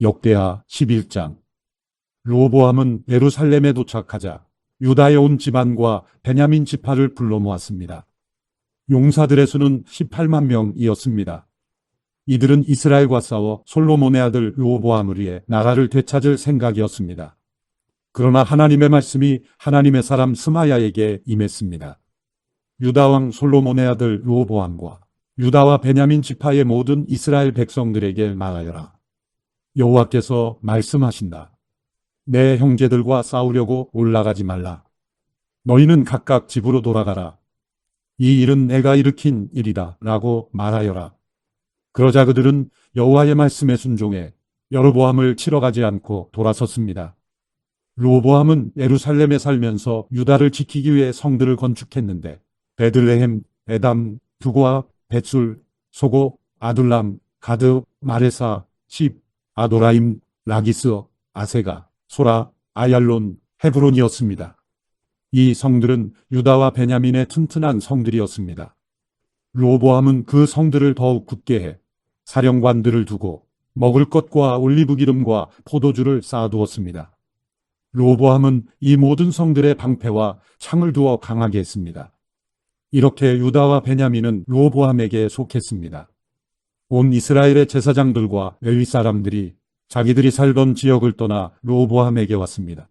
역대하 11장. 르호보암은 예루살렘에 도착하자 유다의 온 집안과 베냐민 지파를 불러 모았습니다. 용사들의 수는 18만 명이었습니다. 이들은 이스라엘과 싸워 솔로몬의 아들 르호보암을 위해 나라를 되찾을 생각이었습니다. 그러나 하나님의 말씀이 하나님의 사람 스마야에게 임했습니다. 유다 왕 솔로몬의 아들 르호보암과 유다와 베냐민 지파의 모든 이스라엘 백성들에게 말하여라. 여호와께서 말씀하신다. 내 형제들과 싸우려고 올라가지 말라. 너희는 각각 집으로 돌아가라. 이 일은 내가 일으킨 일이다 라고 말하여라. 그러자 그들은 여호와의 말씀에 순종해 여로보암을 치러 가지 않고 돌아섰습니다. 르호보암은 예루살렘에 살면서 유다를 지키기 위해 성들을 건축했는데 베들레헴, 에담, 두고아, 벳술, 소고, 아둘람, 가드, 마레사, 십, 아도라임, 라기스, 아세가, 소라, 아얄론, 헤브론이었습니다. 이 성들은 유다와 베냐민의 튼튼한 성들이었습니다. 르호보암은 그 성들을 더욱 굳게 해 사령관들을 두고 먹을 것과 올리브 기름과 포도주를 쌓아두었습니다. 르호보암은 이 모든 성들의 방패와 창을 두어 강하게 했습니다. 이렇게 유다와 베냐민은 르호보암에게 속했습니다. 온 이스라엘의 제사장들과 레위 사람들이 자기들이 살던 지역을 떠나 르호보암에게 왔습니다.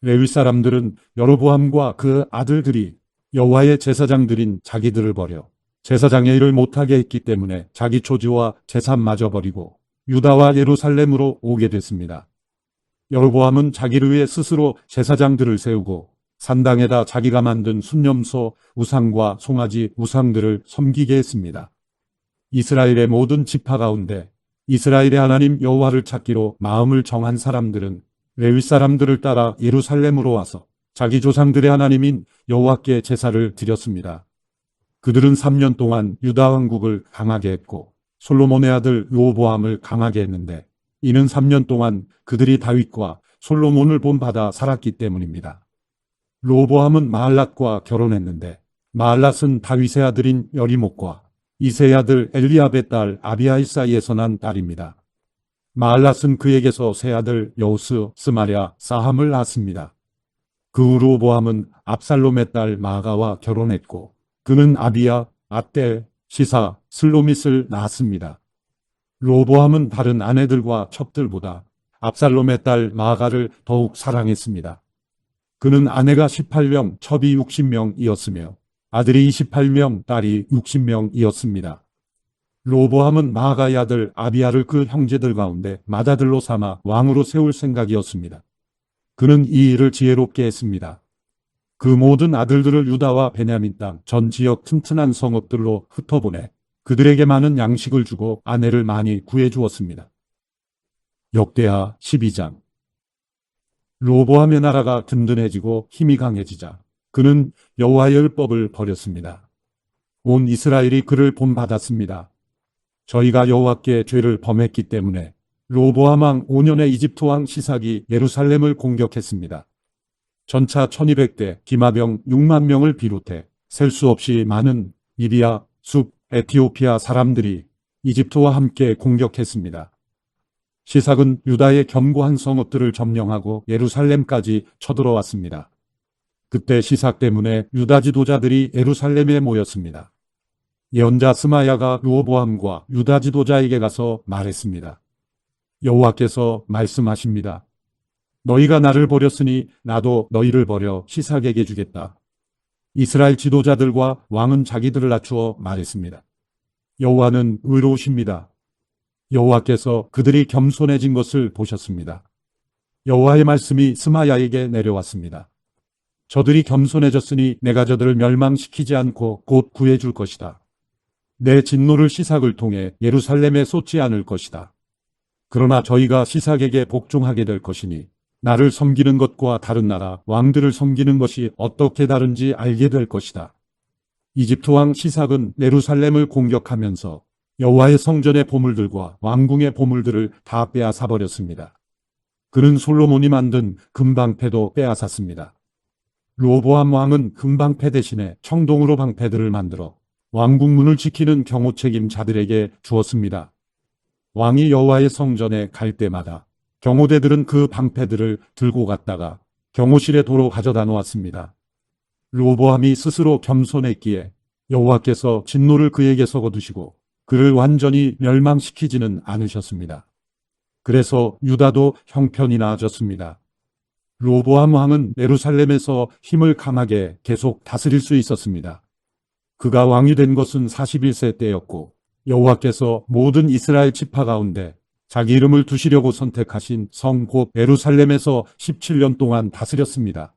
레위 사람들은 여로보암과 그 아들들이 여호와의 제사장들인 자기들을 버려 제사장의 일을 못하게 했기 때문에 자기 초지와 재산마저 버리고 유다와 예루살렘으로 오게 됐습니다. 여로보암은 자기를 위해 스스로 제사장들을 세우고 산당에다 자기가 만든 순념소 우상과 송아지 우상들을 섬기게 했습니다. 이스라엘의 모든 지파 가운데 이스라엘의 하나님 여호와를 찾기로 마음을 정한 사람들은 레위 사람들을 따라 예루살렘으로 와서 자기 조상들의 하나님인 여호와께 제사를 드렸습니다. 그들은 3년 동안 유다 왕국을 강하게 했고 솔로몬의 아들 르호보암을 강하게 했는데 이는 3년 동안 그들이 다윗과 솔로몬을 본받아 살았기 때문입니다. 르호보암은 마할랏과 결혼했는데 마할랏은 다윗의 아들인 여리목과 이새의 아들 엘리압의 딸 아비아일 사이에서 난 딸입니다. 마할랏은 그에게서 세 아들 여우스, 스마랴, 사함을 낳았습니다. 그 후 르호보암은 압살롬의 딸 마아가와 결혼했고 그는 아비야, 아델, 시사, 슬로밋을 낳았습니다. 르호보암은 다른 아내들과 첩들보다 압살롬의 딸 마아가를 더욱 사랑했습니다. 그는 아내가 18명, 첩이 60명이었으며 아들이 28명, 딸이 60명이었습니다. 르호보암은 마아가의 아들 아비야를 그 형제들 가운데 맏아들로 삼아 왕으로 세울 생각이었습니다. 그는 이 일을 지혜롭게 했습니다. 그 모든 아들들을 유다와 베냐민 땅 전 지역 튼튼한 성읍들로 흩어보내 그들에게 많은 양식을 주고 아내를 많이 구해주었습니다. 역대하 12장. 르호보암의 나라가 든든해지고 힘이 강해지자 그는 여호와의 율법을 버렸습니다. 온 이스라엘이 그를 본받았습니다. 저희가 여호와께 죄를 범했기 때문에 르호보암 왕 5년에 이집트 왕 시삭이 예루살렘을 공격했습니다. 전차 1200대, 기마병 6만 명을 비롯해 셀 수 없이 많은 리비아, 숲, 에티오피아 사람들이 이집트와 함께 공격했습니다. 시삭은 유다의 견고한 성읍들을 점령하고 예루살렘까지 쳐들어왔습니다. 그때 시삭 때문에 유다 지도자들이 예루살렘에 모였습니다. 예언자 스마야가 르호보암과 유다 지도자에게 가서 말했습니다. 여호와께서 말씀하십니다. 너희가 나를 버렸으니 나도 너희를 버려 시삭에게 주겠다. 이스라엘 지도자들과 왕은 자기들을 낮추어 말했습니다. 여호와는 의로우십니다. 여호와께서 그들이 겸손해진 것을 보셨습니다. 여호와의 말씀이 스마야에게 내려왔습니다. 저들이 겸손해졌으니 내가 저들을 멸망시키지 않고 곧 구해줄 것이다. 내 진노를 시삭을 통해 예루살렘에 쏟지 않을 것이다. 그러나 저희가 시삭에게 복종하게 될 것이니 나를 섬기는 것과 다른 나라 왕들을 섬기는 것이 어떻게 다른지 알게 될 것이다. 이집트 왕 시삭은 예루살렘을 공격하면서 여호와의 성전의 보물들과 왕궁의 보물들을 다 빼앗아 버렸습니다. 그는 솔로몬이 만든 금방패도 빼앗았습니다. 르호보암 왕은 금방패 대신에 청동으로 방패들을 만들어 왕궁문을 지키는 경호책임자들에게 주었습니다. 왕이 여호와의 성전에 갈 때마다 경호대들은 그 방패들을 들고 갔다가 경호실에 도로 가져다 놓았습니다. 르호보암이 스스로 겸손했기에 여호와께서 진노를 그에게서 거두시고 그를 완전히 멸망시키지는 않으셨습니다. 그래서 유다도 형편이 나아졌습니다. 르호보암 왕은 예루살렘에서 힘을 강하게 계속 다스릴 수 있었습니다. 그가 왕이 된 것은 41세 때였고 여호와께서 모든 이스라엘 지파 가운데 자기 이름을 두시려고 선택하신 성 곧 예루살렘에서 17년 동안 다스렸습니다.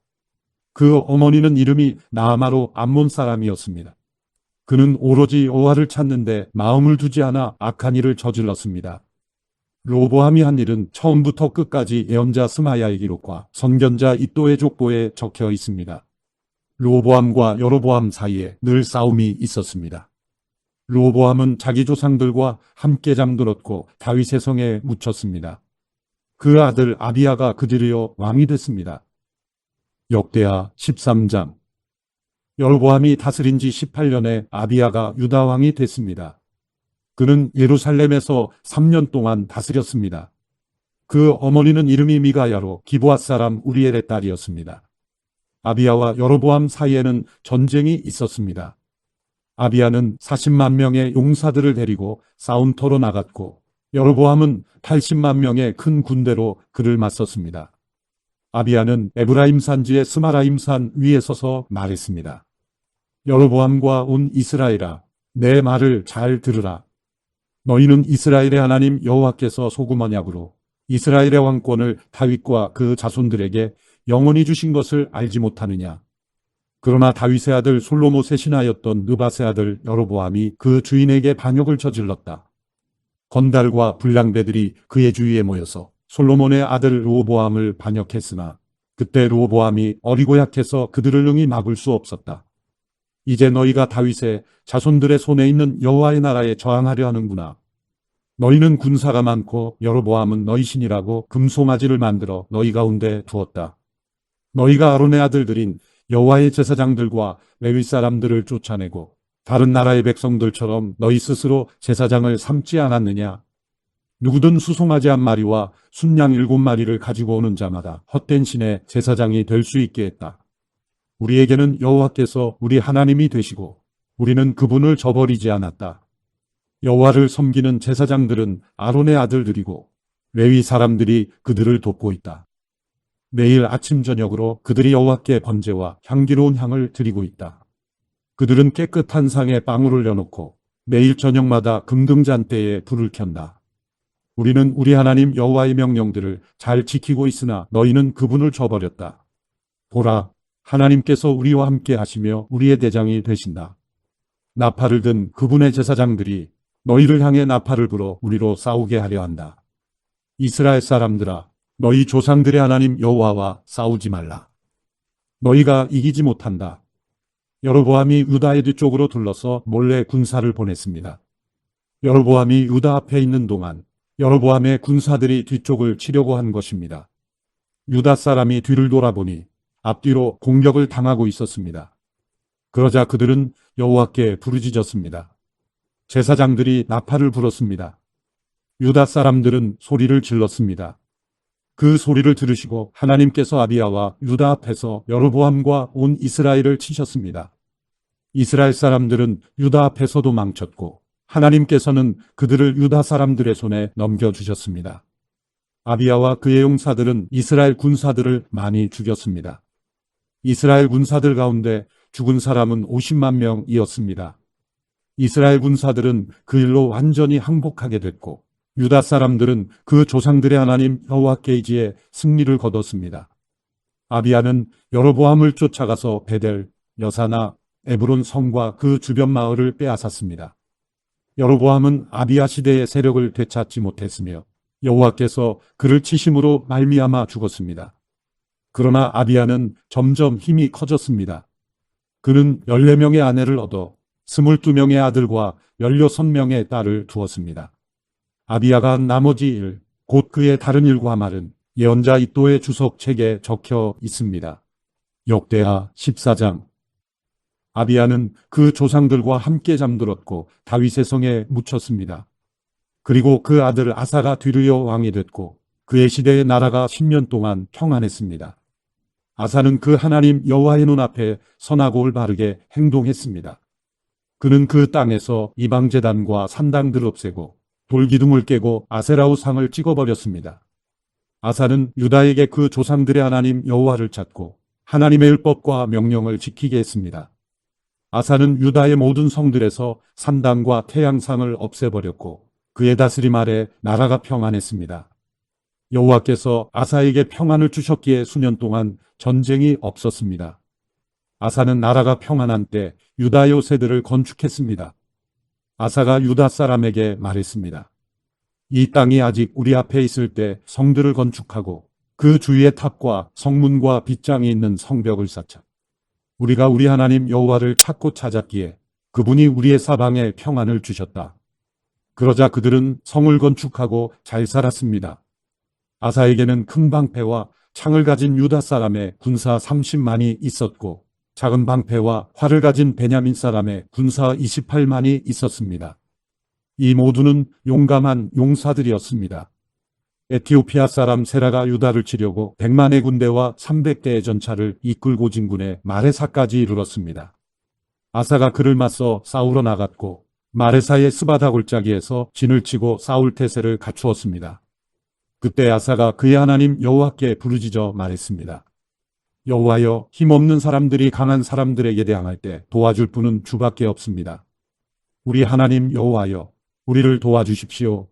그 어머니는 이름이 나아마로 암몬 사람이었습니다. 그는 오로지 여호와를 찾는데 마음을 두지 않아 악한 일을 저질렀습니다. 르호보암이 한 일은 처음부터 끝까지 예언자 스마야의 기록과 선견자 이도의 족보에 적혀 있습니다. 르호보암과 여로보암 사이에 늘 싸움이 있었습니다. 르호보암은 자기 조상들과 함께 잠들었고 다윗의 성에 묻혔습니다. 그 아들 아비야가 그들이어 왕이 됐습니다. 역대하 13장. 여로보암이 다스린 지 18년에 아비야가 유다 왕이 됐습니다. 그는 예루살렘에서 3년 동안 다스렸습니다. 그 어머니는 이름이 미가야로 기브앗 사람 우리엘의 딸이었습니다. 아비야와 여로보암 사이에는 전쟁이 있었습니다. 아비야는 40만 명의 용사들을 데리고 싸움터로 나갔고 여로보암은 80만 명의 큰 군대로 그를 맞섰습니다. 아비야는 에브라임 산지의 스마라임 산 위에 서서 말했습니다. 여로보암과 온 이스라엘아, 내 말을 잘 들으라. 너희는 이스라엘의 하나님 여호와께서 소금 언약으로 이스라엘의 왕권을 다윗과 그 자손들에게 영원히 주신 것을 알지 못하느냐. 그러나 다윗의 아들 솔로몬의 신하였던 느밧의 아들 여로보암이 그 주인에게 반역을 저질렀다. 건달과 불량배들이 그의 주위에 모여서 솔로몬의 아들 르호보암을 반역했으나 그때 르호보암이 어리고 약해서 그들을 능히 막을 수 없었다. 이제 너희가 다윗의 자손들의 손에 있는 여호와의 나라에 저항하려 하는구나. 너희는 군사가 많고 여로보암은 너희 신이라고 금송아지를 만들어 너희 가운데 두었다. 너희가 아론의 아들들인 여호와의 제사장들과 레위 사람들을 쫓아내고 다른 나라의 백성들처럼 너희 스스로 제사장을 삼지 않았느냐? 누구든 수송아지 한 마리와 순양 7마리를 가지고 오는 자마다 헛된 신의 제사장이 될 수 있게 했다. 우리에게는 여호와께서 우리 하나님이 되시고 우리는 그분을 저버리지 않았다. 여호와를 섬기는 제사장들은 아론의 아들들이고 레위 사람들이 그들을 돕고 있다. 매일 아침 저녁으로 그들이 여호와께 번제와 향기로운 향을 드리고 있다. 그들은 깨끗한 상에 빵을 올려놓고 매일 저녁마다 금등잔대에 불을 켠다. 우리는 우리 하나님 여호와의 명령들을 잘 지키고 있으나 너희는 그분을 저버렸다. 보라, 하나님께서 우리와 함께 하시며 우리의 대장이 되신다. 나팔을 든 그분의 제사장들이 너희를 향해 나팔을 불어 우리로 싸우게 하려 한다. 이스라엘 사람들아, 너희 조상들의 하나님 여호와와 싸우지 말라. 너희가 이기지 못한다. 여로보암이 유다의 뒤쪽으로 둘러서 몰래 군사를 보냈습니다. 여로보암이 유다 앞에 있는 동안 여로보암의 군사들이 뒤쪽을 치려고 한 것입니다. 유다 사람이 뒤를 돌아보니 앞뒤로 공격을 당하고 있었습니다. 그러자 그들은 여호와께 부르짖었습니다. 제사장들이 나팔을 불었습니다. 유다 사람들은 소리를 질렀습니다. 그 소리를 들으시고 하나님께서 아비야와 유다 앞에서 여로보암과 온 이스라엘을 치셨습니다. 이스라엘 사람들은 유다 앞에서도 망쳤고 하나님께서는 그들을 유다 사람들의 손에 넘겨주셨습니다. 아비야와 그의 용사들은 이스라엘 군사들을 많이 죽였습니다. 이스라엘 군사들 가운데 죽은 사람은 50만 명이었습니다. 이스라엘 군사들은 그 일로 완전히 항복하게 됐고 유다 사람들은 그 조상들의 하나님 여호와께 의지해 승리를 거뒀습니다. 아비야는 여로보암을 쫓아가서 베델, 여사나, 에브론 성과 그 주변 마을을 빼앗았습니다. 여로보암은 아비야 시대의 세력을 되찾지 못했으며 여호와께서 그를 치심으로 말미암아 죽었습니다. 그러나 아비야는 점점 힘이 커졌습니다. 그는 14명의 아내를 얻어 22명의 아들과 16명의 딸을 두었습니다. 아비야가 한 나머지 일, 곧 그의 다른 일과 말은 예언자 이도의 주석책에 적혀 있습니다. 역대하 14장. 아비야는 그 조상들과 함께 잠들었고 다윗의 성에 묻혔습니다. 그리고 그 아들 아사가 뒤르여 왕이 됐고 그의 시대의 나라가 10년 동안 평안했습니다. 아사는 그 하나님 여호와의 눈앞에 선하고 올바르게 행동했습니다. 그는 그 땅에서 이방 제단과 산당들을 없애고 돌기둥을 깨고 아세라 우상을 찍어버렸습니다. 아사는 유다에게 그 조상들의 하나님 여호와를 찾고 하나님의 율법과 명령을 지키게 했습니다. 아사는 유다의 모든 성들에서 산당과 태양상을 없애버렸고 그의 다스림 아래 나라가 평안했습니다. 여호와께서 아사에게 평안을 주셨기에 수년 동안 전쟁이 없었습니다. 아사는 나라가 평안한 때 유다의 요새들을 건축했습니다. 아사가 유다 사람에게 말했습니다. 이 땅이 아직 우리 앞에 있을 때 성들을 건축하고 그 주위에 탑과 성문과 빗장이 있는 성벽을 쌓자. 우리가 우리 하나님 여호와를 찾고 찾았기에 그분이 우리의 사방에 평안을 주셨다. 그러자 그들은 성을 건축하고 잘 살았습니다. 아사에게는 큰 방패와 창을 가진 유다 사람의 군사 30만이 있었고 작은 방패와 활을 가진 베냐민 사람의 군사 28만이 있었습니다. 이 모두는 용감한 용사들이었습니다. 에티오피아 사람 세라가 유다를 치려고 100만의 군대와 300대의 전차를 이끌고 진군해 마레사까지 이르렀습니다. 아사가 그를 맞서 싸우러 나갔고 마레사의 스바다 골짜기에서 진을 치고 싸울 태세를 갖추었습니다. 그때 아사가 그의 하나님 여호와께 부르짖어 말했습니다. 여호와여, 힘없는 사람들이 강한 사람들에게 대항할 때 도와줄 분은 주밖에 없습니다. 우리 하나님 여호와여, 우리를 도와주십시오.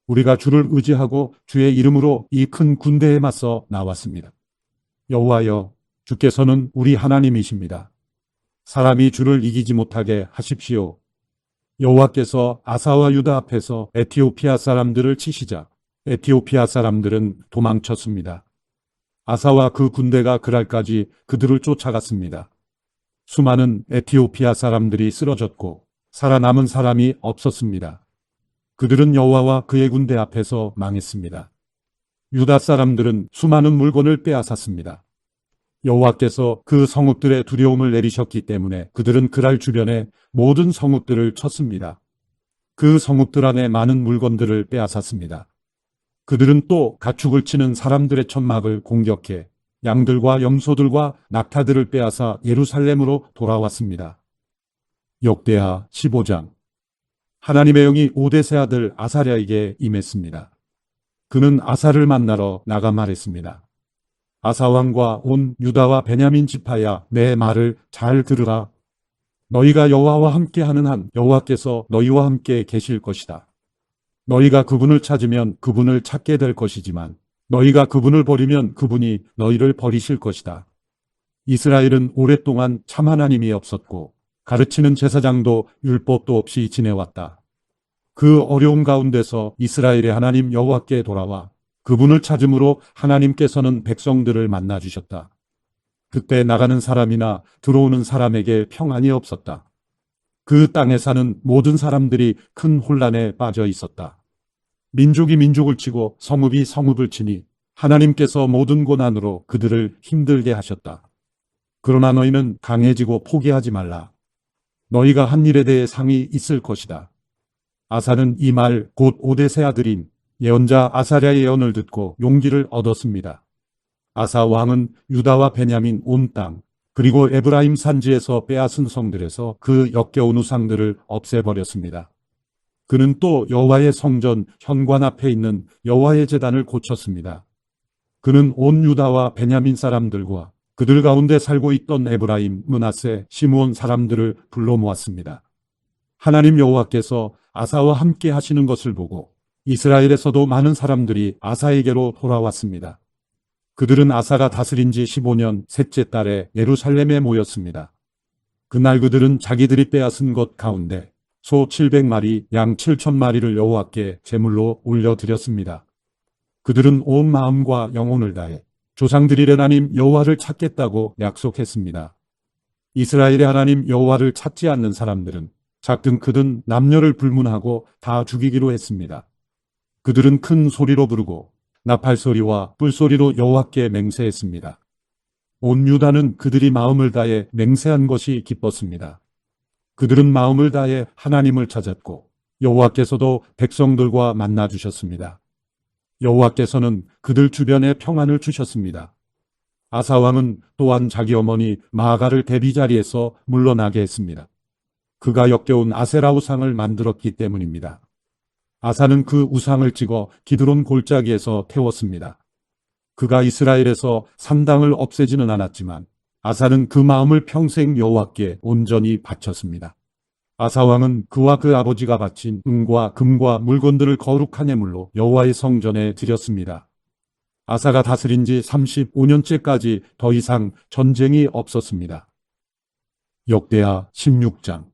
우리가 주를 의지하고 주의 이름으로 이 큰 군대에 맞서 나왔습니다. 여호와여, 주께서는 우리 하나님이십니다. 사람이 주를 이기지 못하게 하십시오. 여호와께서 아사와 유다 앞에서 에티오피아 사람들을 치시자 에티오피아 사람들은 도망쳤습니다. 아사와 그 군대가 그날까지 그들을 쫓아갔습니다. 수많은 에티오피아 사람들이 쓰러졌고 살아남은 사람이 없었습니다. 그들은 여호와와 그의 군대 앞에서 망했습니다. 유다 사람들은 수많은 물건을 빼앗았습니다. 여호와께서 그 성읍들의 두려움을 내리셨기 때문에 그들은 그랄 주변의 모든 성읍들을 쳤습니다. 그 성읍들 안에 많은 물건들을 빼앗았습니다. 그들은 또 가축을 치는 사람들의 천막을 공격해 양들과 염소들과 낙타들을 빼앗아 예루살렘으로 돌아왔습니다. 역대하 15장. 하나님의 영이 오데세 아들 아사랴에게 임했습니다. 그는 아사를 만나러 나가 말했습니다. 아사 왕과 온 유다와 베냐민 지파야, 내 말을 잘 들으라. 너희가 여호와와 함께하는 한 여호와께서 너희와 함께 계실 것이다. 너희가 그분을 찾으면 그분을 찾게 될 것이지만 너희가 그분을 버리면 그분이 너희를 버리실 것이다. 이스라엘은 오랫동안 참 하나님이 없었고 가르치는 제사장도 율법도 없이 지내왔다. 그 어려움 가운데서 이스라엘의 하나님 여호와께 돌아와 그분을 찾음으로 하나님께서는 백성들을 만나주셨다. 그때 나가는 사람이나 들어오는 사람에게 평안이 없었다. 그 땅에 사는 모든 사람들이 큰 혼란에 빠져 있었다. 민족이 민족을 치고 성읍이 성읍을 치니 하나님께서 모든 고난으로 그들을 힘들게 하셨다. 그러나 너희는 강해지고 포기하지 말라. 너희가 한 일에 대해 상이 있을 것이다. 아사는 이 말 곧 오데세 아들인 예언자 아사랴의 예언을 듣고 용기를 얻었습니다. 아사 왕은 유다와 베냐민 온 땅 그리고 에브라임 산지에서 빼앗은 성들에서 그 역겨운 우상들을 없애버렸습니다. 그는 또 여호와의 성전 현관 앞에 있는 여호와의 제단을 고쳤습니다. 그는 온 유다와 베냐민 사람들과 그들 가운데 살고 있던 에브라임, 므낫세, 시므온 사람들을 불러 모았습니다. 하나님 여호와께서 아사와 함께 하시는 것을 보고 이스라엘에서도 많은 사람들이 아사에게로 돌아왔습니다. 그들은 아사가 다스린 지 15년 셋째 달에 예루살렘에 모였습니다. 그날 그들은 자기들이 빼앗은 것 가운데 소 700마리, 양 7,000마리를 여호와께 제물로 올려드렸습니다. 그들은 온 마음과 영혼을 다해 조상들이 하나님 여호와를 찾겠다고 약속했습니다. 이스라엘의 하나님 여호와를 찾지 않는 사람들은 작든 크든 남녀를 불문하고 다 죽이기로 했습니다. 그들은 큰 소리로 부르고 나팔소리와 뿔소리로 여호와께 맹세했습니다. 온 유다는 그들이 마음을 다해 맹세한 것이 기뻤습니다. 그들은 마음을 다해 하나님을 찾았고 여호와께서도 백성들과 만나 주셨습니다. 여호와께서는 그들 주변에 평안을 주셨습니다. 아사 왕은 또한 자기 어머니 마아가를 대비 자리에서 물러나게 했습니다. 그가 역겨운 아세라 우상을 만들었기 때문입니다. 아사는 그 우상을 찍어 기드론 골짜기에서 태웠습니다. 그가 이스라엘에서 산당을 없애지는 않았지만 아사는 그 마음을 평생 여호와께 온전히 바쳤습니다. 아사 왕은 그와 그 아버지가 바친 은과 금과 물건들을 거룩한 예물로 여호와의 성전에 드렸습니다. 아사가 다스린 지 35년째까지 더 이상 전쟁이 없었습니다. 역대하 16장.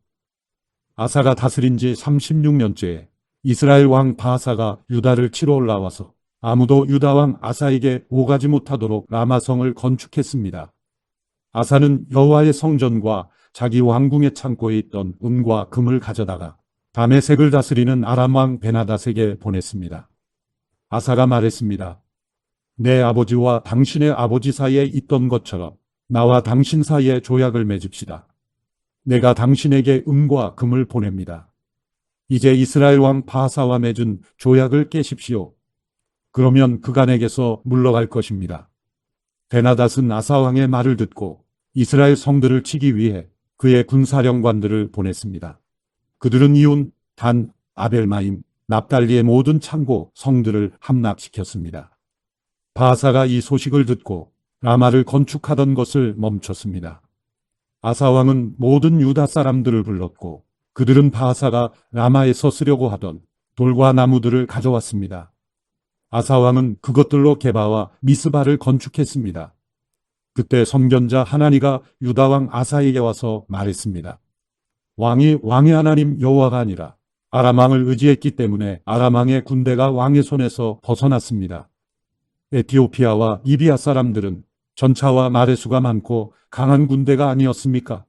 아사가 다스린 지 36년째에 이스라엘 왕 바하사가 유다를 치러 올라와서 아무도 유다 왕 아사에게 오가지 못하도록 라마성을 건축했습니다. 아사는 여호와의 성전과 자기 왕궁의 창고에 있던 은과 금을 가져다가 다메섹을 다스리는 아람 왕 베나닷에게 보냈습니다. 아사가 말했습니다. 내 아버지와 당신의 아버지 사이에 있던 것처럼 나와 당신 사이에 조약을 맺읍시다. 내가 당신에게 은과 금을 보냅니다. 이제 이스라엘 왕 바하사와 맺은 조약을 깨십시오. 그러면 그가 내게서 물러갈 것입니다. 베나닷은 아사 왕의 말을 듣고 이스라엘 성들을 치기 위해 그의 군사령관들을 보냈습니다. 그들은 이온, 단, 아벨마임, 납달리의 모든 창고, 성들을 함락시켰습니다. 바하사가 이 소식을 듣고 라마를 건축하던 것을 멈췄습니다. 아사 왕은 모든 유다 사람들을 불렀고 그들은 바하사가 라마에서 쓰려고 하던 돌과 나무들을 가져왔습니다. 아사 왕은 그것들로 게바와 미스바를 건축했습니다. 그때 선견자 하나니가 유다 왕 아사에게 와서 말했습니다. 왕이 왕의 하나님 여호와가 아니라 아람 왕을 의지했기 때문에 아람 왕의 군대가 왕의 손에서 벗어났습니다. 에티오피아와 리비아 사람들은 전차와 말의 수가 많고 강한 군대가 아니었습니까?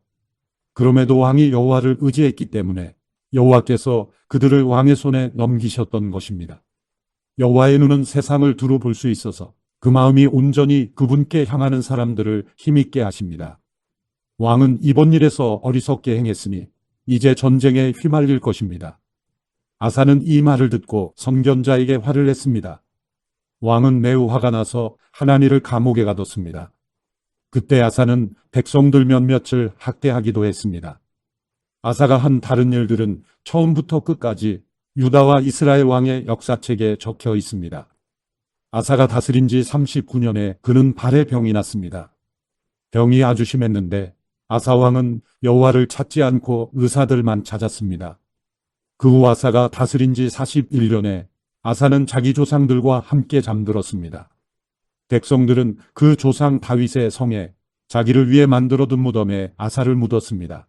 그럼에도 왕이 여호와를 의지했기 때문에 여호와께서 그들을 왕의 손에 넘기셨던 것입니다. 여호와의 눈은 세상을 두루 볼 수 있어서 그 마음이 온전히 그분께 향하는 사람들을 힘있게 하십니다. 왕은 이번 일에서 어리석게 행했으니 이제 전쟁에 휘말릴 것입니다. 아사는 이 말을 듣고 선견자에게 화를 냈습니다. 왕은 매우 화가 나서 하나니를 감옥에 가뒀습니다. 그때 아사는 백성들 몇몇을 학대하기도 했습니다. 아사가 한 다른 일들은 처음부터 끝까지 유다와 이스라엘 왕의 역사책에 적혀 있습니다. 아사가 다스린 지 39년에 그는 발에 병이 났습니다. 병이 아주 심했는데 아사 왕은 여호와를 찾지 않고 의사들만 찾았습니다. 그 후 아사가 다스린 지 41년에 아사는 자기 조상들과 함께 잠들었습니다. 백성들은 그 조상 다윗의 성에 자기를 위해 만들어둔 무덤에 아사를 묻었습니다.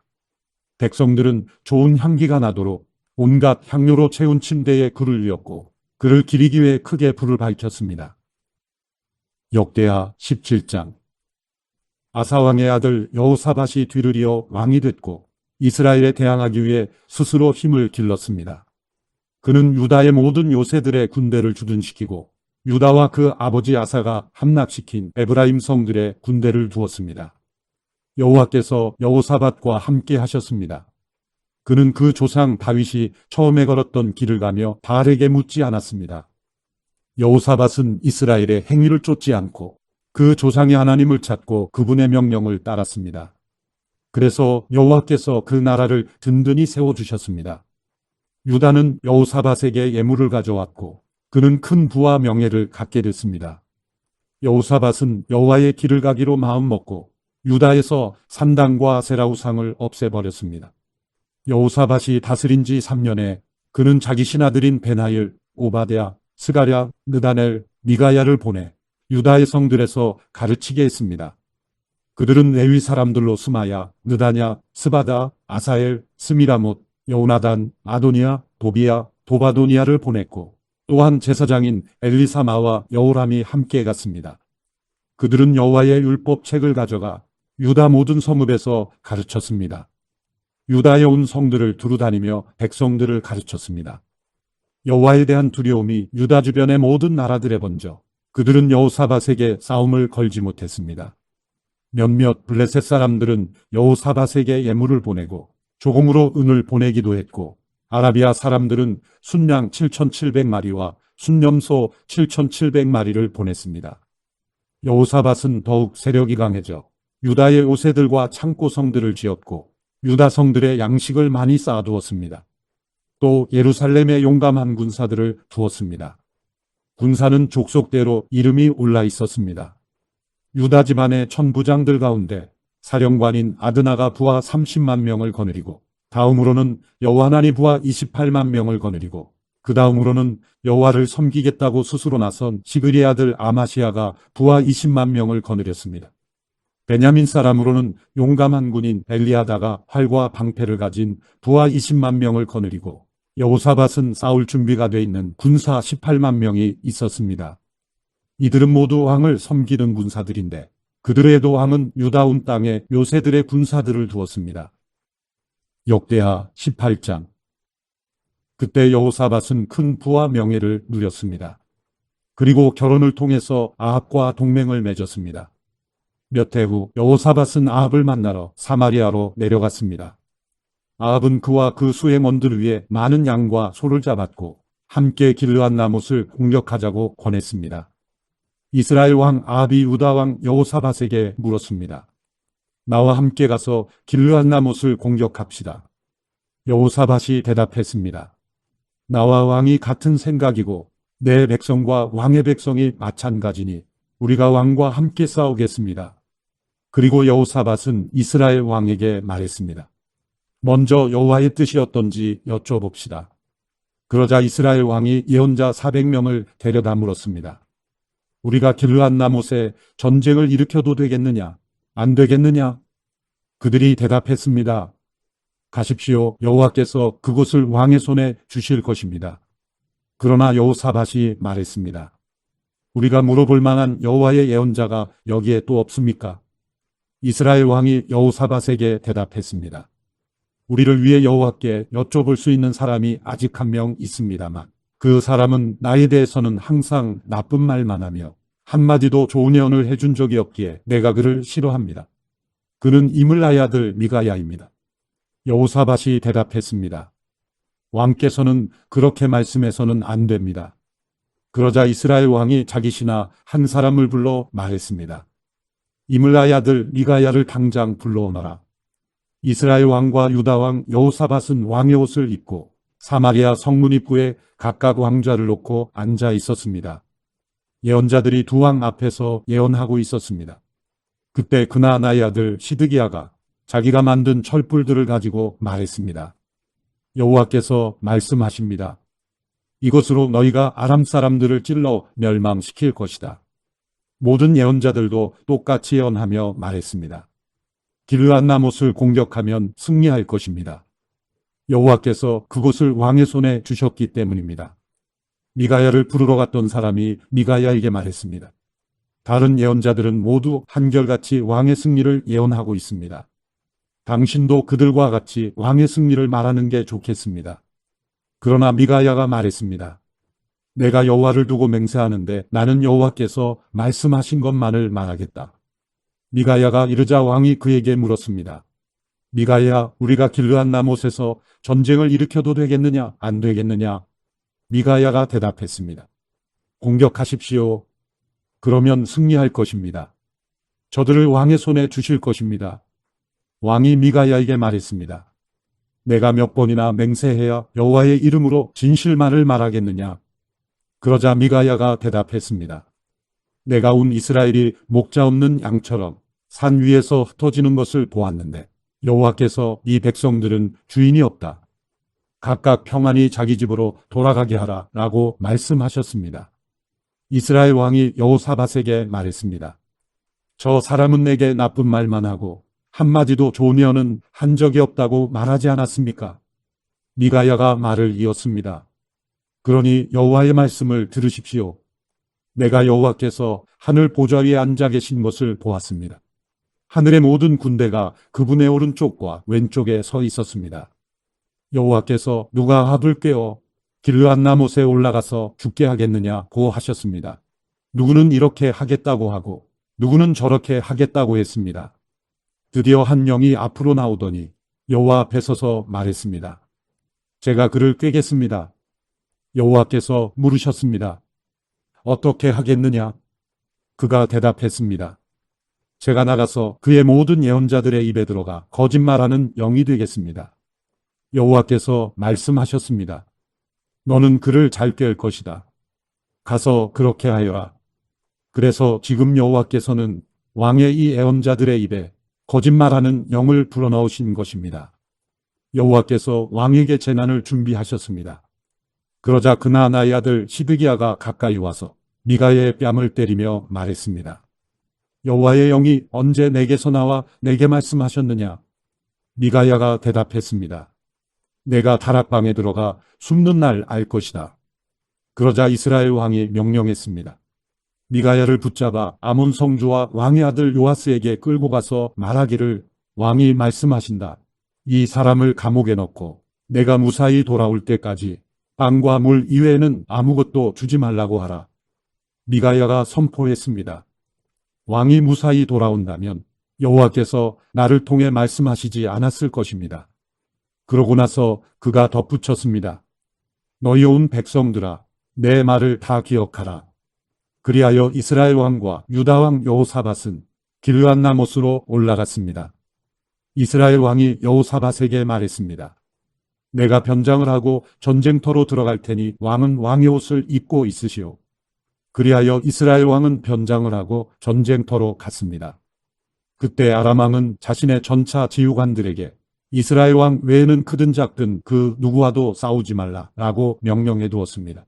백성들은 좋은 향기가 나도록 온갖 향료로 채운 침대에 굴을 이었고 그를 기리기 위해 크게 불을 밝혔습니다. 역대하 17장. 아사 왕의 아들 여호사밧이 뒤를 이어 왕이 됐고 이스라엘에 대항하기 위해 스스로 힘을 길렀습니다. 그는 유다의 모든 요새들의 군대를 주둔시키고 유다와 그 아버지 아사가 함락시킨 에브라임 성들의 군대를 두었습니다. 여호와께서 여호사밧과 함께 하셨습니다. 그는 그 조상 다윗이 처음에 걸었던 길을 가며 바알에게 묻지 않았습니다. 여호사밧은 이스라엘의 행위를 쫓지 않고 그 조상의 하나님을 찾고 그분의 명령을 따랐습니다. 그래서 여호와께서 그 나라를 든든히 세워주셨습니다. 유다는 여호사밧에게 예물을 가져왔고 그는 큰 부와 명예를 갖게 됐습니다. 여호사밧은 여호와의 길을 가기로 마음먹고 유다에서 산당과 아세라 우상을 없애버렸습니다. 여호사밧이 다스린 지 3년에 그는 자기 신하들인 베나일, 오바댜, 스가랴, 느다넬, 미가야를 보내 유다의 성들에서 가르치게 했습니다. 그들은 레위 사람들로 스마야, 느다냐, 스바다, 아사엘, 스미라못, 여호나단, 아도니아, 도비야, 도바도니아를 보냈고 또한 제사장인 엘리사마와 여호람이 함께 갔습니다. 그들은 여호와의 율법책을 가져가 유다 모든 성읍에서 가르쳤습니다. 유다에 온 성들을 두루다니며 백성들을 가르쳤습니다. 여호와에 대한 두려움이 유다 주변의 모든 나라들에 번져 그들은 여호사밧에게 싸움을 걸지 못했습니다. 몇몇 블레셋 사람들은 여호사밧에게 예물을 보내고 조공으로 은을 보내기도 했고 아라비아 사람들은 순양 7,700마리와 순념소 7,700마리를 보냈습니다. 여호사밧은 더욱 세력이 강해져 유다의 요새들과 창고성들을 지었고 유다 성들의 양식을 많이 쌓아두었습니다. 또 예루살렘에 용감한 군사들을 두었습니다. 군사는 족속대로 이름이 올라 있었습니다. 유다 집안의 천부장들 가운데 사령관인 아드나가 부하 30만 명을 거느리고 다음으로는 여호하나니 부하 28만 명을 거느리고 그 다음으로는 여호와를 섬기겠다고 스스로 나선 시그리 아들 아마시아가 부하 20만 명을 거느렸습니다. 베냐민 사람으로는 용감한 군인 엘리아다가 활과 방패를 가진 부하 20만 명을 거느리고 여호사밧은 싸울 준비가 돼 있는 군사 18만 명이 있었습니다. 이들은 모두 왕을 섬기는 군사들인데 그들에도 왕은 유다 온 땅에 요새들의 군사들을 두었습니다. 역대하 18장. 그때 여호사밧은 큰 부와 명예를 누렸습니다. 그리고 결혼을 통해서 아합과 동맹을 맺었습니다. 몇 해 후 여호사밧은 아합을 만나러 사마리아로 내려갔습니다. 아합은 그와 그 수행원들 위해 많은 양과 소를 잡았고 함께 길르앗 라못을 공격하자고 권했습니다. 이스라엘 왕 아합이 유다 왕 여호사밧에게 물었습니다. 나와 함께 가서 길르앗 라못을 공격합시다. 여호사밧이 대답했습니다. 나와 왕이 같은 생각이고 내 백성과 왕의 백성이 마찬가지니 우리가 왕과 함께 싸우겠습니다. 그리고 여호사밧은 이스라엘 왕에게 말했습니다. 먼저 여호와의 뜻이 어떤지 여쭤봅시다. 그러자 이스라엘 왕이 예언자 400명을 데려다 물었습니다. 우리가 길르앗 라못에 전쟁을 일으켜도 되겠느냐? 안 되겠느냐? 그들이 대답했습니다. 가십시오. 여호와께서 그곳을 왕의 손에 주실 것입니다. 그러나 여호사밧이 말했습니다. 우리가 물어볼 만한 여호와의 예언자가 여기에 또 없습니까? 이스라엘 왕이 여호사밧에게 대답했습니다. 우리를 위해 여호와께 여쭤볼 수 있는 사람이 아직 한 명 있습니다만 그 사람은 나에 대해서는 항상 나쁜 말만 하며 한마디도 좋은 예언을 해준 적이 없기에 내가 그를 싫어합니다. 그는 이물라의 아들 미가야입니다. 여호사밧이 대답했습니다. 왕께서는 그렇게 말씀해서는 안 됩니다. 그러자 이스라엘 왕이 자기 신하 한 사람을 불러 말했습니다. 이물라의 아들 미가야를 당장 불러오너라. 이스라엘 왕과 유다 왕 여호사밧은 왕의 옷을 입고 사마리아 성문 입구에 각각 왕좌를 놓고 앉아 있었습니다. 예언자들이 두 왕 앞에서 예언하고 있었습니다. 그때 그나아나의 아들 시드기야가 자기가 만든 철불들을 가지고 말했습니다. 여호와께서 말씀하십니다. 이것으로 너희가 아람 사람들을 찔러 멸망시킬 것이다. 모든 예언자들도 똑같이 예언하며 말했습니다. 길르앗 라못을 공격하면 승리할 것입니다. 여호와께서 그곳을 왕의 손에 주셨기 때문입니다. 미가야를 부르러 갔던 사람이 미가야에게 말했습니다. 다른 예언자들은 모두 한결같이 왕의 승리를 예언하고 있습니다. 당신도 그들과 같이 왕의 승리를 말하는 게 좋겠습니다. 그러나 미가야가 말했습니다. 내가 여호와를 두고 맹세하는데 나는 여호와께서 말씀하신 것만을 말하겠다. 미가야가 이르자 왕이 그에게 물었습니다. 미가야, 우리가 길르앗 라못에서 전쟁을 일으켜도 되겠느냐, 안 되겠느냐? 미가야가 대답했습니다. 공격하십시오. 그러면 승리할 것입니다. 저들을 왕의 손에 주실 것입니다. 왕이 미가야에게 말했습니다. 내가 몇 번이나 맹세해야 여호와의 이름으로 진실만을 말하겠느냐? 그러자 미가야가 대답했습니다. 내가 온 이스라엘이 목자 없는 양처럼 산 위에서 흩어지는 것을 보았는데 여호와께서 이 백성들은 주인이 없다. 각각 평안히 자기 집으로 돌아가게 하라 라고 말씀하셨습니다. 이스라엘 왕이 여호사밧에게 말했습니다. 저 사람은 내게 나쁜 말만 하고 한마디도 좋은 예언은 한 적이 없다고 말하지 않았습니까? 미가야가 말을 이었습니다. 그러니 여호와의 말씀을 들으십시오. 내가 여호와께서 하늘 보좌 위에 앉아 계신 것을 보았습니다. 하늘의 모든 군대가 그분의 오른쪽과 왼쪽에 서 있었습니다. 여호와께서 누가 아합을 꿰어 길르앗 라못에 올라가서 죽게 하겠느냐고 하셨습니다. 누구는 이렇게 하겠다고 하고 누구는 저렇게 하겠다고 했습니다. 드디어 한 영이 앞으로 나오더니 여호와 앞에 서서 말했습니다. 제가 그를 꿰겠습니다. 여호와께서 물으셨습니다. 어떻게 하겠느냐? 그가 대답했습니다. 제가 나가서 그의 모든 예언자들의 입에 들어가 거짓말하는 영이 되겠습니다. 여호와께서 말씀하셨습니다. 너는 그를 잘 꿰을 것이다. 가서 그렇게 하여라. 그래서 지금 여호와께서는 왕의 이 예언자들의 입에 거짓말하는 영을 불어넣으신 것입니다. 여호와께서 왕에게 재난을 준비하셨습니다. 그러자 그나아나의 아들 시드기야가 가까이 와서 미가야의 뺨을 때리며 말했습니다. 여호와의 영이 언제 내게서 나와 내게 말씀하셨느냐? 미가야가 대답했습니다. 내가 다락방에 들어가 숨는 날 알 것이다. 그러자 이스라엘 왕이 명령했습니다. 미가야를 붙잡아 아몬 성주와 왕의 아들 요아스에게 끌고 가서 말하기를 왕이 말씀하신다. 이 사람을 감옥에 넣고 내가 무사히 돌아올 때까지 빵과 물 이외에는 아무것도 주지 말라고 하라. 미가야가 선포했습니다. 왕이 무사히 돌아온다면 여호와께서 나를 통해 말씀하시지 않았을 것입니다. 그러고 나서 그가 덧붙였습니다. 너희 온 백성들아, 내 말을 다 기억하라. 그리하여 이스라엘 왕과 유다 왕 여호사밧은 길르앗나못으로 올라갔습니다. 이스라엘 왕이 여호사밧에게 말했습니다. 내가 변장을 하고 전쟁터로 들어갈 테니 왕은 왕의 옷을 입고 있으시오. 그리하여 이스라엘 왕은 변장을 하고 전쟁터로 갔습니다. 그때 아람 왕은 자신의 전차 지휘관들에게 이스라엘 왕 외에는 크든 작든 그 누구와도 싸우지 말라라고 명령해 두었습니다.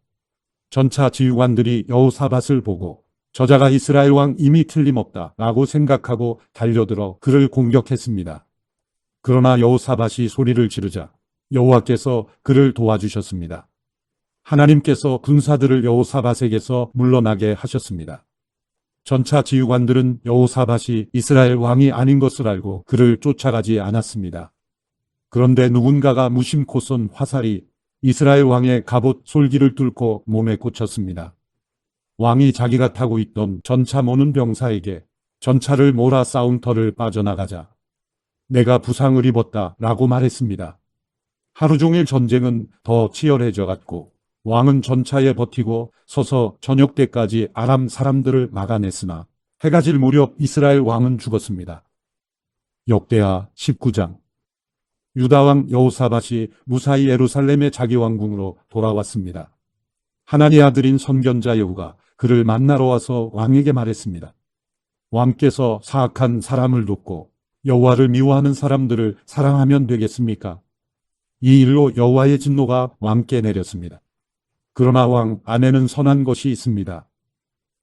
전차 지휘관들이 여호사밧을 보고 저자가 이스라엘 왕 이미 틀림없다라고 생각하고 달려들어 그를 공격했습니다. 그러나 여호사밧이 소리를 지르자 여호와께서 그를 도와주셨습니다. 하나님께서 군사들을 여호사밧에게서 물러나게 하셨습니다. 전차 지휘관들은 여호사밧이 이스라엘 왕이 아닌 것을 알고 그를 쫓아가지 않았습니다. 그런데 누군가가 무심코 쏜 화살이 이스라엘 왕의 갑옷 솔기를 뚫고 몸에 꽂혔습니다. 왕이 자기가 타고 있던 전차 모는 병사에게 전차를 몰아 싸운 터를 빠져나가자 내가 부상을 입었다라고 말했습니다. 하루 종일 전쟁은 더 치열해져 갔고 왕은 전차에 버티고 서서 저녁 때까지 아람 사람들을 막아냈으나 해가 질 무렵 이스라엘 왕은 죽었습니다. 역대하 19장. 유다 왕 여호사밧이 무사히 예루살렘의 자기 왕궁으로 돌아왔습니다. 하나님의 아들인 선견자 여후가 그를 만나러 와서 왕에게 말했습니다. 왕께서 사악한 사람을 돕고 여호와를 미워하는 사람들을 사랑하면 되겠습니까? 이 일로 여호와의 진노가 왕께 내렸습니다. 그러나 왕 안에는 선한 것이 있습니다.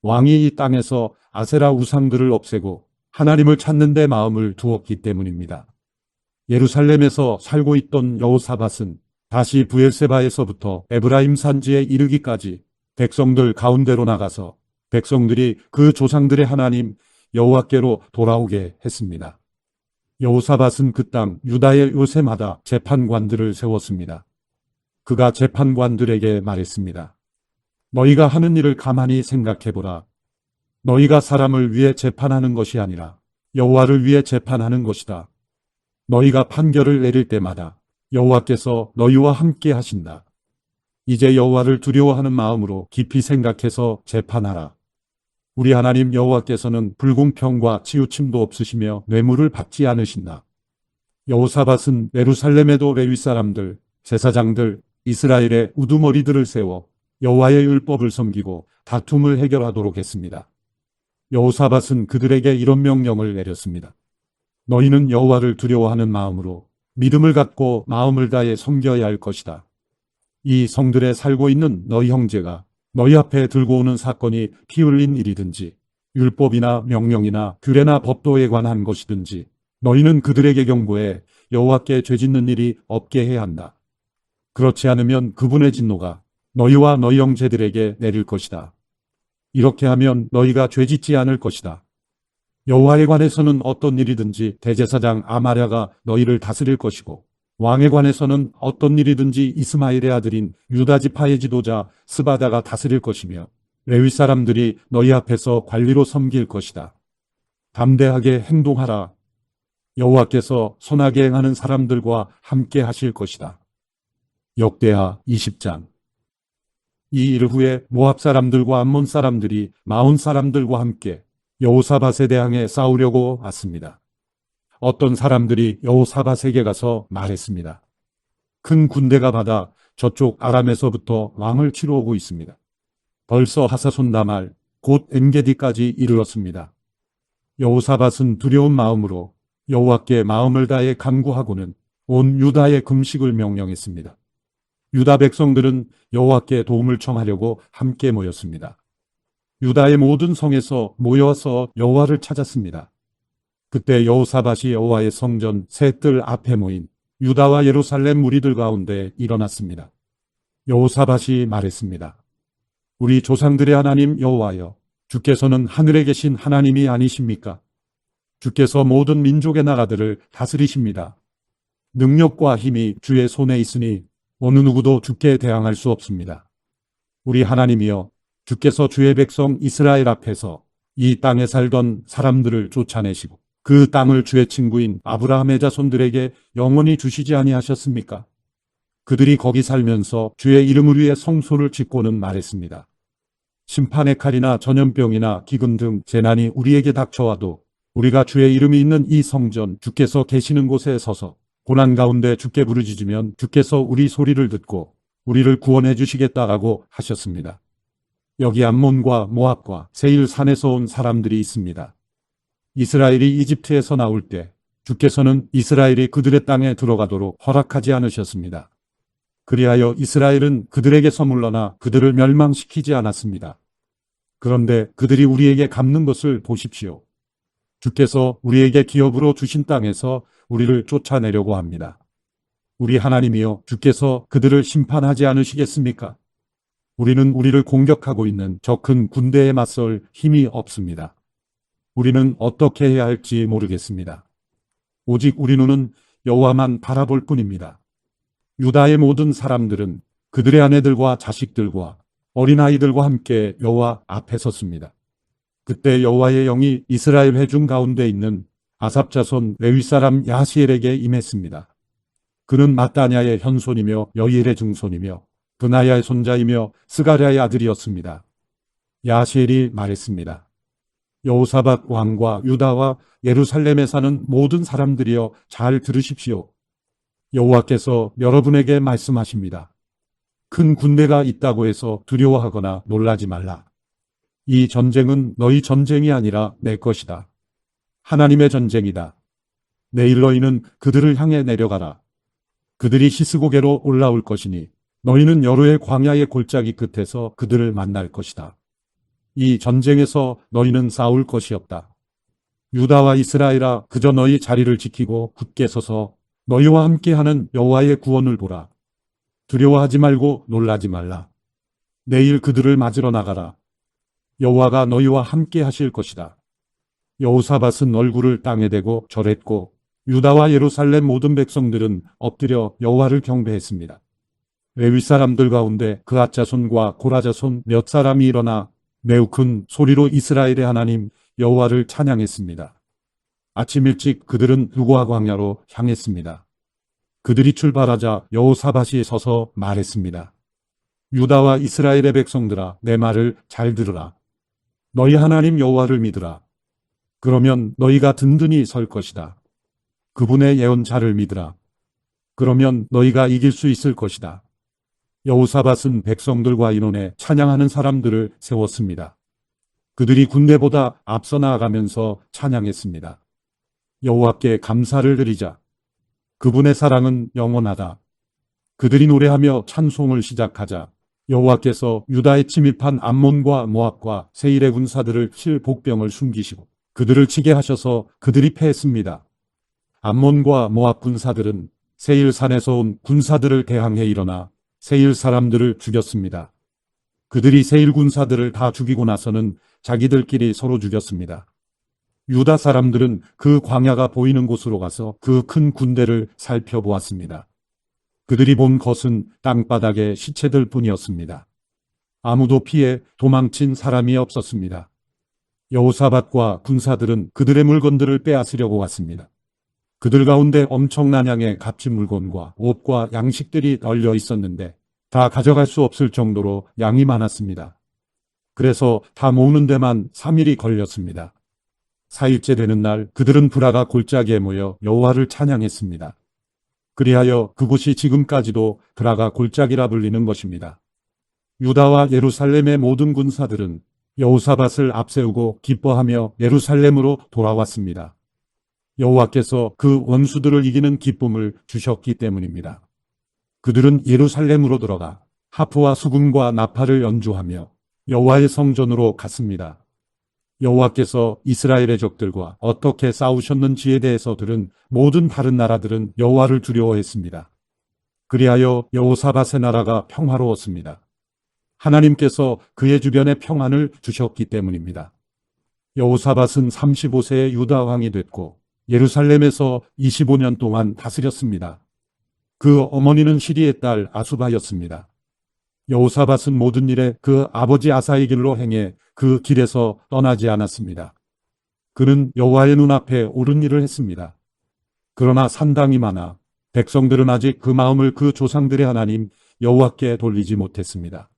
왕이 이 땅에서 아세라 우상들을 없애고 하나님을 찾는 데 마음을 두었기 때문입니다. 예루살렘에서 살고 있던 여호사밧은 다시 브엘세바에서부터 에브라임 산지에 이르기까지 백성들 가운데로 나가서 백성들이 그 조상들의 하나님 여호와께로 돌아오게 했습니다. 여호사밧은 그 땅 유다의 요새마다 재판관들을 세웠습니다. 그가 재판관들에게 말했습니다. 너희가 하는 일을 가만히 생각해보라. 너희가 사람을 위해 재판하는 것이 아니라 여호와를 위해 재판하는 것이다. 너희가 판결을 내릴 때마다 여호와께서 너희와 함께 하신다. 이제 여호와를 두려워하는 마음으로 깊이 생각해서 재판하라. 우리 하나님 여호와께서는 불공평과 치우침도 없으시며 뇌물을 받지 않으신다. 여호사밧은 예루살렘에도 레위 사람들, 제사장들, 이스라엘의 우두머리들을 세워 여호와의 율법을 섬기고 다툼을 해결하도록 했습니다. 여호사밧은 그들에게 이런 명령을 내렸습니다. 너희는 여호와를 두려워하는 마음으로 믿음을 갖고 마음을 다해 섬겨야 할 것이다. 이 성들에 살고 있는 너희 형제가 너희 앞에 들고 오는 사건이 피 흘린 일이든지 율법이나 명령이나 규례나 법도에 관한 것이든지 너희는 그들에게 경고해 여호와께 죄짓는 일이 없게 해야 한다. 그렇지 않으면 그분의 진노가 너희와 너희 형제들에게 내릴 것이다. 이렇게 하면 너희가 죄짓지 않을 것이다. 여호와에 관해서는 어떤 일이든지 대제사장 아마랴가 너희를 다스릴 것이고 왕에 관해서는 어떤 일이든지 이스마엘의 아들인 유다 지파의 지도자 스바다가 다스릴 것이며 레위 사람들이 너희 앞에서 관리로 섬길 것이다. 담대하게 행동하라. 여호와께서 선하게 행하는 사람들과 함께 하실 것이다. 역대하 20장. 이 일 후에 모압 사람들과 암몬 사람들이 마온 사람들과 함께 여호사밧에 대항해 싸우려고 왔습니다. 어떤 사람들이 여호사밧에게 가서 말했습니다. 큰 군대가 받아 저쪽 아람에서부터 왕을 치러 오고 있습니다. 벌써 하사손 다말 곧 엔게디까지 이르렀습니다. 여호사밧은 두려운 마음으로 여호와께 마음을 다해 간구하고는 온 유다에 금식을 명령했습니다. 유다 백성들은 여호와께 도움을 청하려고 함께 모였습니다. 유다의 모든 성에서 모여서 여호와를 찾았습니다. 그때 여호사밧이 여호와의 성전 세 뜰 앞에 모인 유다와 예루살렘 무리들 가운데 일어났습니다. 여호사밧이 말했습니다. 우리 조상들의 하나님 여호와여, 주께서는 하늘에 계신 하나님이 아니십니까? 주께서 모든 민족의 나라들을 다스리십니다. 능력과 힘이 주의 손에 있으니 어느 누구도 주께 대항할 수 없습니다. 우리 하나님이여, 주께서 주의 백성 이스라엘 앞에서 이 땅에 살던 사람들을 쫓아내시고 그 땅을 주의 친구인 아브라함의 자손들에게 영원히 주시지 아니하셨습니까? 그들이 거기 살면서 주의 이름을 위해 성소를 짓고는 말했습니다. 심판의 칼이나 전염병이나 기근 등 재난이 우리에게 닥쳐와도 우리가 주의 이름이 있는 이 성전 주께서 계시는 곳에 서서 고난 가운데 주께 부르짖으면 주께서 우리 소리를 듣고 우리를 구원해 주시겠다라고 하셨습니다. 여기 암몬과 모압과 세일 산에서 온 사람들이 있습니다. 이스라엘이 이집트에서 나올 때 주께서는 이스라엘이 그들의 땅에 들어가도록 허락하지 않으셨습니다. 그리하여 이스라엘은 그들에게서 물러나 그들을 멸망시키지 않았습니다. 그런데 그들이 우리에게 갚는 것을 보십시오. 주께서 우리에게 기업으로 주신 땅에서 우리를 쫓아내려고 합니다. 우리 하나님이여, 주께서 그들을 심판하지 않으시겠습니까? 우리는 우리를 공격하고 있는 저 큰 군대에 맞설 힘이 없습니다. 우리는 어떻게 해야 할지 모르겠습니다. 오직 우리 눈은 여호와만 바라볼 뿐입니다. 유다의 모든 사람들은 그들의 아내들과 자식들과 어린아이들과 함께 여호와 앞에 섰습니다. 그때 여호와의 영이 이스라엘 회중 가운데 있는 아삽 자손 레위 사람 야시엘에게 임했습니다. 그는 마따냐의 현손이며 여이엘의 증손이며 브나야의 손자이며 스가랴의 아들이었습니다. 야시엘이 말했습니다. 여호사밧 왕과 유다와 예루살렘에 사는 모든 사람들이여 잘 들으십시오. 여호와께서 여러분에게 말씀하십니다. 큰 군대가 있다고 해서 두려워하거나 놀라지 말라. 이 전쟁은 너희 전쟁이 아니라 내 것이다. 하나님의 전쟁이다. 내일 너희는 그들을 향해 내려가라. 그들이 히스고게로 올라올 것이니 너희는 여로의 광야의 골짜기 끝에서 그들을 만날 것이다. 이 전쟁에서 너희는 싸울 것이 없다. 유다와 이스라엘아, 그저 너희 자리를 지키고 굳게 서서 너희와 함께하는 여호와의 구원을 보라. 두려워하지 말고 놀라지 말라. 내일 그들을 맞으러 나가라. 여호와가 너희와 함께 하실 것이다. 여호사밧은 얼굴을 땅에 대고 절했고 유다와 예루살렘 모든 백성들은 엎드려 여호와를 경배했습니다. 레위 사람들 가운데 그앗 자손과 고라 자손 몇 사람이 일어나 매우 큰 소리로 이스라엘의 하나님 여호와를 찬양했습니다. 아침 일찍 그들은 두고아 광야로 향했습니다. 그들이 출발하자 여호사밧이 서서 말했습니다. 유다와 이스라엘의 백성들아, 내 말을 잘 들으라. 너희 하나님 여호와를 믿으라. 그러면 너희가 든든히 설 것이다. 그분의 예언자를 믿으라. 그러면 너희가 이길 수 있을 것이다. 여호사밧은 백성들과 인원에 찬양하는 사람들을 세웠습니다. 그들이 군대보다 앞서 나아가면서 찬양했습니다. 여호와께 감사를 드리자. 그분의 사랑은 영원하다. 그들이 노래하며 찬송을 시작하자 여호와께서 유다에 침입한 암몬과 모압과 세일의 군사들을 칠 복병을 숨기시고 그들을 치게 하셔서 그들이 패했습니다. 암몬과 모압 군사들은 세일 산에서 온 군사들을 대항해 일어나 세일 사람들을 죽였습니다. 그들이 세일 군사들을 다 죽이고 나서는 자기들끼리 서로 죽였습니다. 유다 사람들은 그 광야가 보이는 곳으로 가서 그 큰 군대를 살펴보았습니다. 그들이 본 것은 땅바닥의 시체들 뿐이었습니다. 아무도 피해 도망친 사람이 없었습니다. 여호사밧과 군사들은 그들의 물건들을 빼앗으려고 왔습니다. 그들 가운데 엄청난 양의 값진 물건과 옷과 양식들이 널려 있었는데 다 가져갈 수 없을 정도로 양이 많았습니다. 그래서 다 모으는 데만 3일이 걸렸습니다. 4일째 되는 날 그들은 브라가 골짜기에 모여 여호와를 찬양했습니다. 그리하여 그곳이 지금까지도 브라가 골짜기라 불리는 것입니다. 유다와 예루살렘의 모든 군사들은 여호사밧을 앞세우고 기뻐하며 예루살렘으로 돌아왔습니다. 여호와께서 그 원수들을 이기는 기쁨을 주셨기 때문입니다. 그들은 예루살렘으로 들어가 하프와 수금과 나팔을 연주하며 여호와의 성전으로 갔습니다. 여호와께서 이스라엘의 적들과 어떻게 싸우셨는지에 대해서 들은 모든 다른 나라들은 여호와를 두려워했습니다. 그리하여 여호사밧의 나라가 평화로웠습니다. 하나님께서 그의 주변에 평안을 주셨기 때문입니다. 여호사밧은 35세의 유다 왕이 됐고 예루살렘에서 25년 동안 다스렸습니다. 그 어머니는 시리의 딸 아수바였습니다. 여호사밧은 모든 일에 그 아버지 아사의 길로 행해 그 길에서 떠나지 않았습니다. 그는 여호와의 눈앞에 옳은 일을 했습니다. 그러나 산당이 많아 백성들은 아직 그 마음을 그 조상들의 하나님 여호와께 돌리지 못했습니다.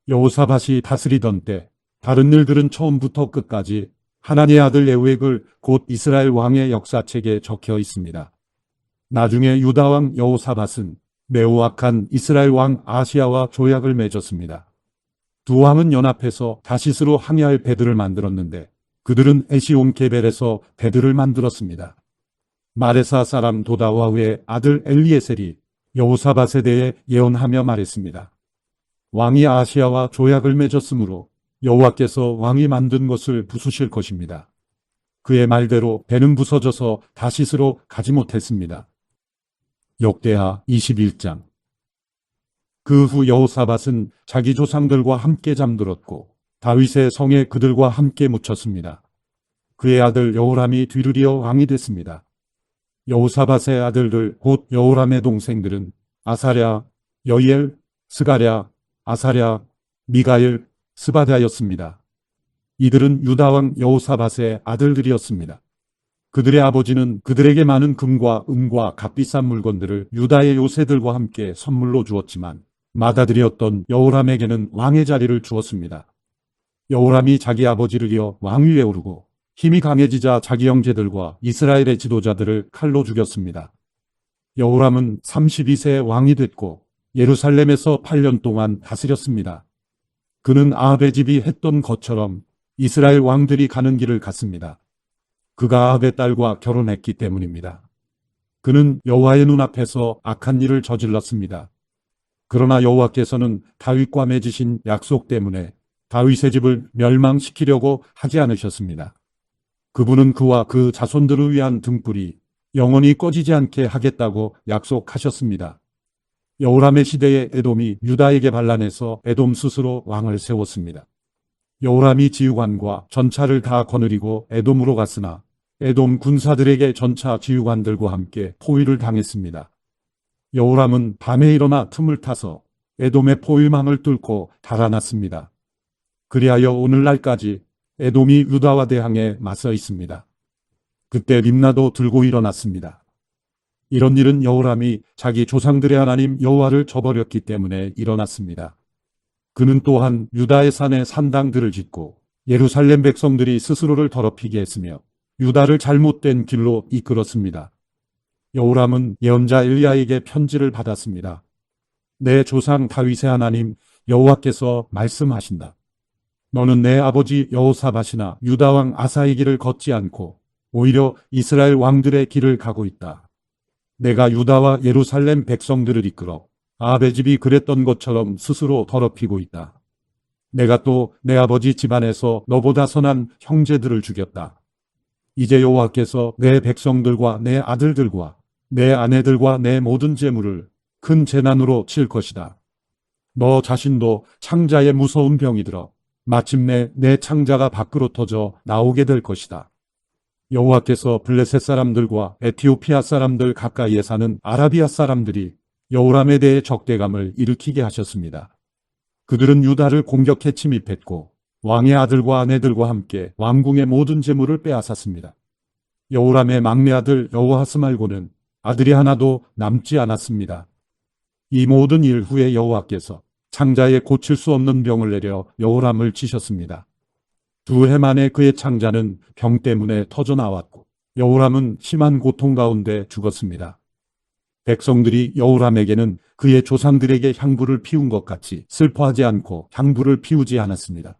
여호사밧이 다스리던 때 다른 일들은 처음부터 끝까지 하나님의 아들 예후액을 곧 이스라엘 왕의 역사책에 적혀 있습니다. 나중에 유다 왕 여호사밧은 매우 악한 이스라엘 왕 아시야와 조약을 맺었습니다. 두 왕은 연합해서 다시스로 항해할 배들을 만들었는데 그들은 에시온 게벨에서 배들을 만들었습니다. 마레사 사람 도다와의 아들 엘리에셀이 여호사밧에 대해 예언하며 말했습니다. 왕이 아시야와 조약을 맺었으므로 여호와께서 왕이 만든 것을 부수실 것입니다. 그의 말대로 배는 부서져서 다시스로 가지 못했습니다. 역대하 21장. 그 후 여호사밧은 자기 조상들과 함께 잠들었고 다윗의 성에 그들과 함께 묻혔습니다. 그의 아들 여호람이 뒤를 이어 왕이 됐습니다. 여호사밧의 아들들 곧 여호람의 동생들은 아사랴, 여이엘, 스가랴, 아사랴, 미가엘, 스바다였습니다. 이들은 유다왕 여호사밧의 아들들이었습니다. 그들의 아버지는 그들에게 많은 금과 은과 값비싼 물건들을 유다의 요새들과 함께 선물로 주었지만 맏아들이었던 여호람에게는 왕의 자리를 주었습니다. 여호람이 자기 아버지를 이어 왕위에 오르고 힘이 강해지자 자기 형제들과 이스라엘의 지도자들을 칼로 죽였습니다. 여호람은 32세에 왕이 됐고 예루살렘에서 8년 동안 다스렸습니다. 그는 아합의 집이 했던 것처럼 이스라엘 왕들이 가는 길을 갔습니다. 그가 아합의 딸과 결혼했기 때문입니다. 그는 여호와의 눈앞에서 악한 일을 저질렀습니다. 그러나 여호와께서는 다윗과 맺으신 약속 때문에 다윗의 집을 멸망시키려고 하지 않으셨습니다. 그분은 그와 그 자손들을 위한 등불이 영원히 꺼지지 않게 하겠다고 약속하셨습니다. 여호람의 시대에 에돔이 유다에게 반란해서 에돔 스스로 왕을 세웠습니다. 여호람이 지휘관과 전차를 다 거느리고 에돔으로 갔으나 에돔 군사들에게 전차 지휘관들과 함께 포위를 당했습니다. 여호람은 밤에 일어나 틈을 타서 에돔의 포위망을 뚫고 달아났습니다. 그리하여 오늘날까지 에돔이 유다와 대항해 맞서 있습니다. 그때 림나도 들고 일어났습니다. 이런 일은 여호람이 자기 조상들의 하나님 여호와를 저버렸기 때문에 일어났습니다. 그는 또한 유다의 산에 산당들을 짓고 예루살렘 백성들이 스스로를 더럽히게 했으며 유다를 잘못된 길로 이끌었습니다. 여호람은 예언자 엘리야에게 편지를 받았습니다. 내 조상 다윗의 하나님 여호와께서 말씀하신다. 너는 내 아버지 여호사밧이나 유다 왕 아사의 길을 걷지 않고 오히려 이스라엘 왕들의 길을 가고 있다. 내가 유다와 예루살렘 백성들을 이끌어 아합의 집이 그랬던 것처럼 스스로 더럽히고 있다. 내가 또 내 아버지 집안에서 너보다 선한 형제들을 죽였다. 이제 여호와께서 내 백성들과 내 아들들과 내 아내들과 내 모든 재물을 큰 재난으로 칠 것이다. 너 자신도 창자에 무서운 병이 들어 마침내 내 창자가 밖으로 터져 나오게 될 것이다. 여호와께서 블레셋 사람들과 에티오피아 사람들 가까이에 사는 아라비아 사람들이 여호람에 대해 적대감을 일으키게 하셨습니다. 그들은 유다를 공격해 침입했고 왕의 아들과 아내들과 함께 왕궁의 모든 재물을 빼앗았습니다. 여호람의 막내 아들 여호아스 말고는 아들이 하나도 남지 않았습니다. 이 모든 일 후에 여호와께서 창자에 고칠 수 없는 병을 내려 여호람을 치셨습니다. 2해 만에 그의 창자는 병 때문에 터져 나왔고 여호람은 심한 고통 가운데 죽었습니다. 백성들이 여호람에게는 그의 조상들에게 향불을 피운 것 같이 슬퍼하지 않고 향불을 피우지 않았습니다.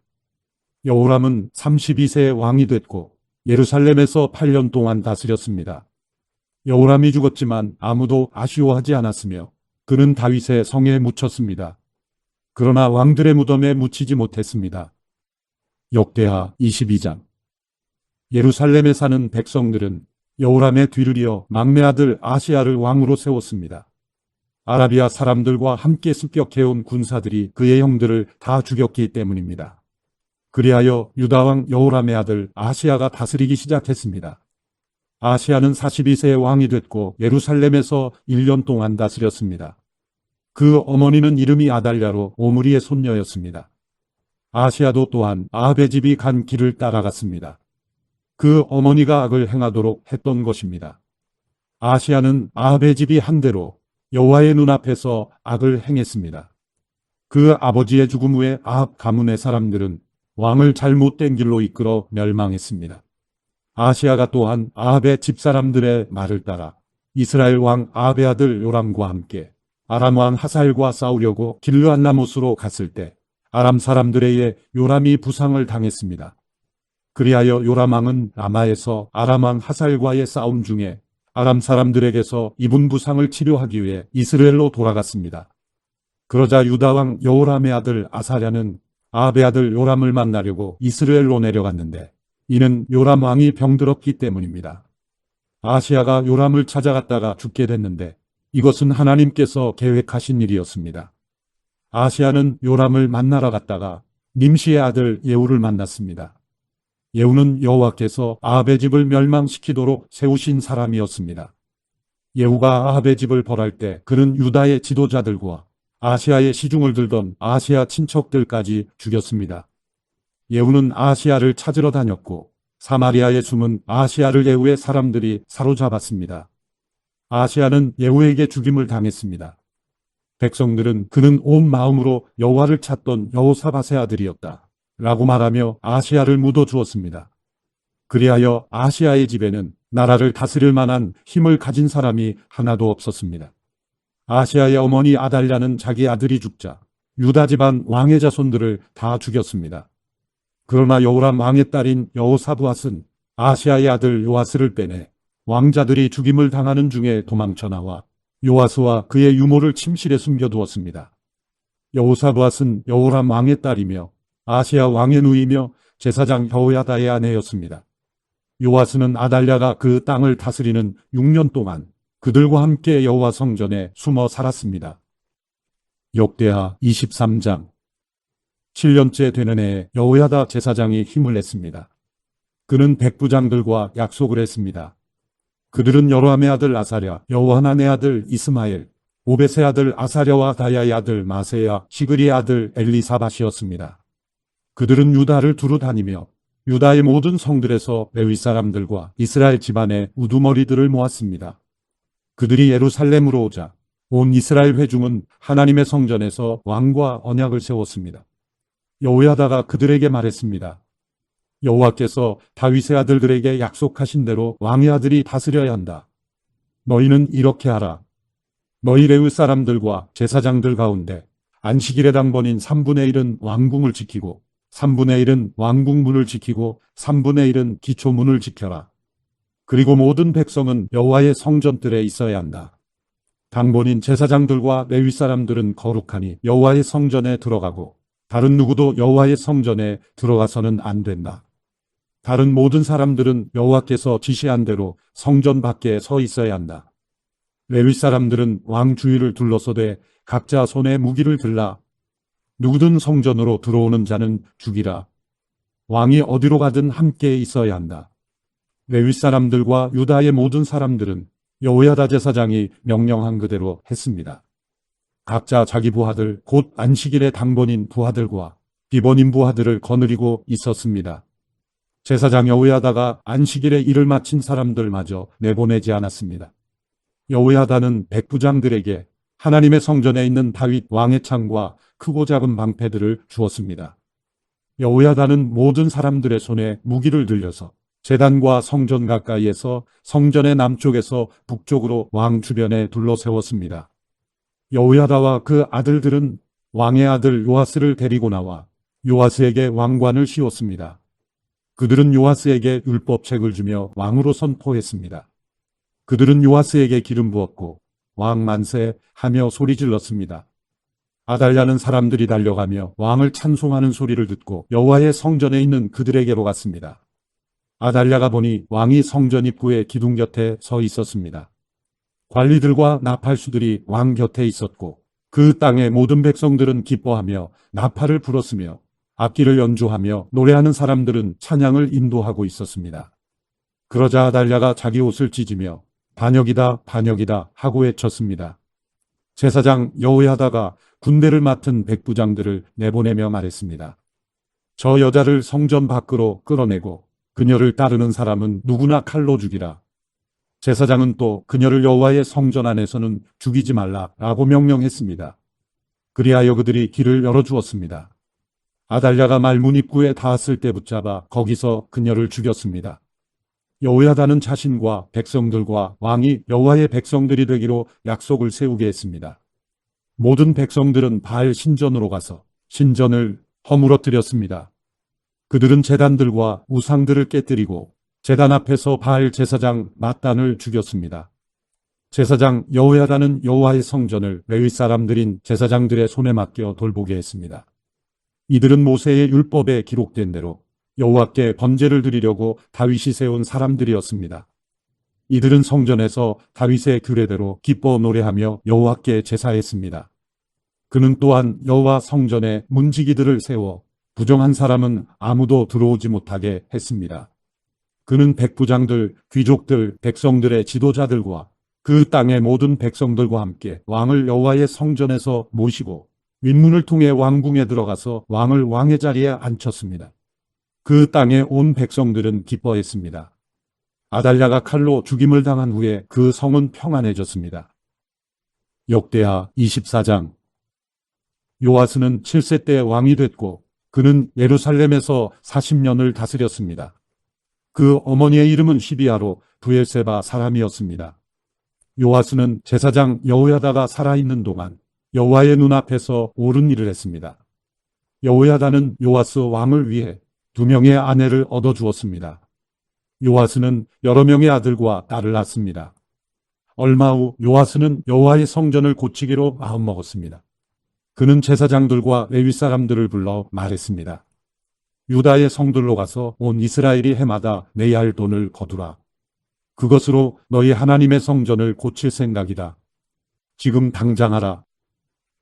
여호람은 32세의 왕이 됐고 예루살렘에서 8년 동안 다스렸습니다. 여호람이 죽었지만 아무도 아쉬워하지 않았으며 그는 다윗의 성에 묻혔습니다. 그러나 왕들의 무덤에 묻히지 못했습니다. 역대하 22장. 예루살렘에 사는 백성들은 여호람의 뒤를 이어 막내 아들 아시야를 왕으로 세웠습니다. 아라비아 사람들과 함께 습격해온 군사들이 그의 형들을 다 죽였기 때문입니다. 그리하여 유다왕 여호람의 아들 아시야가 다스리기 시작했습니다. 아시야는 42세의 왕이 됐고 예루살렘에서 1년 동안 다스렸습니다. 그 어머니는 이름이 아달랴로 오므리의 손녀였습니다. 아시야도 또한 아합의 집이 간 길을 따라갔습니다. 그 어머니가 악을 행하도록 했던 것입니다. 아시야는 아합의 집이 한 대로 여호와의 눈앞에서 악을 행했습니다. 그 아버지의 죽음 후에 아합 가문의 사람들은 왕을 잘못된 길로 이끌어 멸망했습니다. 아시야가 또한 아합의 집사람들의 말을 따라 이스라엘 왕 아합의 아들 요람과 함께 아람 왕 하사엘과 싸우려고 길르앗라못으로 갔을 때 아람 사람들에 의해 요람이 부상을 당했습니다. 그리하여 요람 왕은 라마에서 아람 왕 하사엘과의 싸움 중에 아람 사람들에게서 입은 부상을 치료하기 위해 이스라엘로 돌아갔습니다. 그러자 유다 왕 여호람의 아들 아사랴는 아합의 아들 요람을 만나려고 이스라엘로 내려갔는데 이는 요람 왕이 병들었기 때문입니다. 아시야가 요람을 찾아갔다가 죽게 됐는데 이것은 하나님께서 계획하신 일이었습니다. 아시야는 요람을 만나러 갔다가 님시의 아들 예후를 만났습니다. 예후는 여호와께서 아합의 집을 멸망시키도록 세우신 사람이었습니다. 예후가 아합의 집을 벌할 때 그는 유다의 지도자들과 아시아의 시중을 들던 아시아 친척들까지 죽였습니다. 예후는 아시아를 찾으러 다녔고 사마리아에 숨은 아시아를 예후의 사람들이 사로잡았습니다. 아시아는 예후에게 죽임을 당했습니다. 백성들은 그는 온 마음으로 여호와를 찾던 여호사밧의 아들이었다 라고 말하며 아시아를 묻어주었습니다. 그리하여 아시아의 집에는 나라를 다스릴 만한 힘을 가진 사람이 하나도 없었습니다. 아시아의 어머니 아달랴는 자기 아들이 죽자 유다 집안 왕의 자손들을 다 죽였습니다. 그러나 여호람 왕의 딸인 여호사브앗은 아시아의 아들 요아스를 빼내 왕자들이 죽임을 당하는 중에 도망쳐 나와 요아스와 그의 유모를 침실에 숨겨두었습니다. 여호사브앗은 여호람 왕의 딸이며 아시아 왕의 누이며 제사장 여호야다의 아내였습니다. 요아스는 아달랴가 그 땅을 다스리는 6년 동안 그들과 함께 여호와 성전에 숨어 살았습니다. 역대하 23장. 7년째 되는 해에 여호야다 제사장이 힘을 냈습니다. 그는 백부장들과 약속을 했습니다. 그들은 여로함의 아들 아사랴, 여호하난의 아들 이스마엘, 오벳의 아들 아사랴와 다야의 아들 마세야, 시그리의 아들 엘리사밧이었습니다. 그들은 유다를 두루 다니며 유다의 모든 성들에서 레위 사람들과 이스라엘 집안의 우두머리들을 모았습니다. 그들이 예루살렘으로 오자 온 이스라엘 회중은 하나님의 성전에서 왕과 언약을 세웠습니다. 여호야다가 그들에게 말했습니다. 여호와께서 다윗의 아들들에게 약속하신 대로 왕의 아들이 다스려야 한다. 너희는 이렇게 하라. 너희 레위 사람들과 제사장들 가운데 안식일의 당번인 3분의 1은 왕궁을 지키고 3분의 1은 왕궁문을 지키고 3분의 1은 기초문을 지켜라. 그리고 모든 백성은 여호와의 성전들에 있어야 한다. 당번인 제사장들과 레위 사람들은 거룩하니 여호와의 성전에 들어가고 다른 누구도 여호와의 성전에 들어가서는 안 된다. 다른 모든 사람들은 여호와께서 지시한 대로 성전 밖에 서 있어야 한다. 레위 사람들은 왕 주위를 둘러서되 각자 손에 무기를 들라. 누구든 성전으로 들어오는 자는 죽이라. 왕이 어디로 가든 함께 있어야 한다. 레위 사람들과 유다의 모든 사람들은 여호야다 제사장이 명령한 그대로 했습니다. 각자 자기 부하들 곧 안식일의 당번인 부하들과 비번인 부하들을 거느리고 있었습니다. 제사장 여호야다가 안식일에 일을 마친 사람들마저 내보내지 않았습니다. 여호야다는 백부장들에게 하나님의 성전에 있는 다윗 왕의 창과 크고 작은 방패들을 주었습니다. 여호야다는 모든 사람들의 손에 무기를 들려서 제단과 성전 가까이에서 성전의 남쪽에서 북쪽으로 왕 주변에 둘러세웠습니다. 여호야다와 그 아들들은 왕의 아들 요아스를 데리고 나와 요아스에게 왕관을 씌웠습니다. 그들은 요아스에게 율법책을 주며 왕으로 선포했습니다. 그들은 요아스에게 기름 부었고 왕 만세 하며 소리 질렀습니다. 아달랴는 사람들이 달려가며 왕을 찬송하는 소리를 듣고 여호와의 성전에 있는 그들에게로 갔습니다. 아달랴가 보니 왕이 성전 입구의 기둥 곁에 서 있었습니다. 관리들과 나팔수들이 왕 곁에 있었고 그 땅의 모든 백성들은 기뻐하며 나팔을 불었으며 악기를 연주하며 노래하는 사람들은 찬양을 인도하고 있었습니다. 그러자 아달랴가 자기 옷을 찢으며 반역이다 반역이다 하고 외쳤습니다. 제사장 여호야다가 군대를 맡은 백부장들을 내보내며 말했습니다. 저 여자를 성전 밖으로 끌어내고 그녀를 따르는 사람은 누구나 칼로 죽이라. 제사장은 또 그녀를 여호와의 성전 안에서는 죽이지 말라라고 명령했습니다. 그리하여 그들이 길을 열어주었습니다. 아달랴가 말문 입구에 닿았을 때 붙잡아 거기서 그녀를 죽였습니다. 여호야다는 자신과 백성들과 왕이 여호와의 백성들이 되기로 약속을 세우게 했습니다. 모든 백성들은 바알 신전으로 가서 신전을 허물어뜨렸습니다. 그들은 제단들과 우상들을 깨뜨리고 제단 앞에서 바알 제사장 맏단을 죽였습니다. 제사장 여호야다는 여호와의 성전을 레위 사람들인 제사장들의 손에 맡겨 돌보게 했습니다. 이들은 모세의 율법에 기록된 대로 여호와께 번제를 드리려고 다윗이 세운 사람들이었습니다. 이들은 성전에서 다윗의 규례대로 기뻐 노래하며 여호와께 제사했습니다. 그는 또한 여호와 성전에 문지기들을 세워 부정한 사람은 아무도 들어오지 못하게 했습니다. 그는 백부장들, 귀족들, 백성들의 지도자들과 그 땅의 모든 백성들과 함께 왕을 여호와의 성전에서 모시고 윗문을 통해 왕궁에 들어가서 왕을 왕의 자리에 앉혔습니다. 그 땅의 온 백성들은 기뻐했습니다. 아달랴가 칼로 죽임을 당한 후에 그 성은 평안해졌습니다. 역대하 24장. 요아스는 7세 때 왕이 됐고 그는 예루살렘에서 40년을 다스렸습니다. 그 어머니의 이름은 시비아로 브엘세바 사람이었습니다. 요아스는 제사장 여호야다가 살아있는 동안 여호와의 눈앞에서 옳은 일을 했습니다. 여호야다는 요아스 왕을 위해 2명의 아내를 얻어주었습니다. 요아스는 여러 명의 아들과 딸을 낳습니다. 얼마 후 요아스는 여호와의 성전을 고치기로 마음먹었습니다. 그는 제사장들과 레위 사람들을 불러 말했습니다. 유다의 성들로 가서 온 이스라엘이 해마다 내야 할 돈을 거두라. 그것으로 너희 하나님의 성전을 고칠 생각이다. 지금 당장 하라.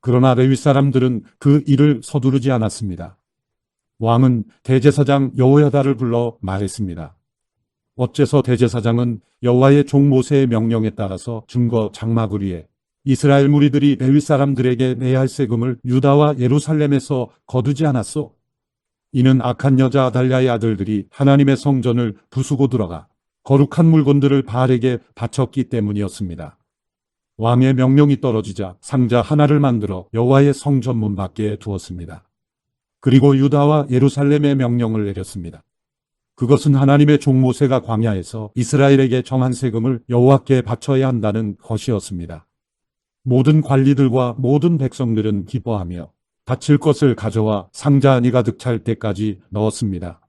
그러나 레위 사람들은 그 일을 서두르지 않았습니다. 왕은 대제사장 여호야다를 불러 말했습니다. 어째서 대제사장은 여호와의 종 모세의 명령에 따라서 증거 장막을 위해 이스라엘 무리들이 레위 사람들에게 내야 할 세금을 유다와 예루살렘에서 거두지 않았소? 이는 악한 여자 아달랴의 아들들이 하나님의 성전을 부수고 들어가 거룩한 물건들을 바알에게 바쳤기 때문이었습니다. 왕의 명령이 떨어지자 상자 하나를 만들어 여호와의 성전 문 밖에 두었습니다. 그리고 유다와 예루살렘의 명령을 내렸습니다. 그것은 하나님의 종 모세가 광야에서 이스라엘에게 정한 세금을 여호와께 바쳐야 한다는 것이었습니다. 모든 관리들과 모든 백성들은 기뻐하며 바칠 것을 가져와 상자 안이 가득 찰 때까지 넣었습니다.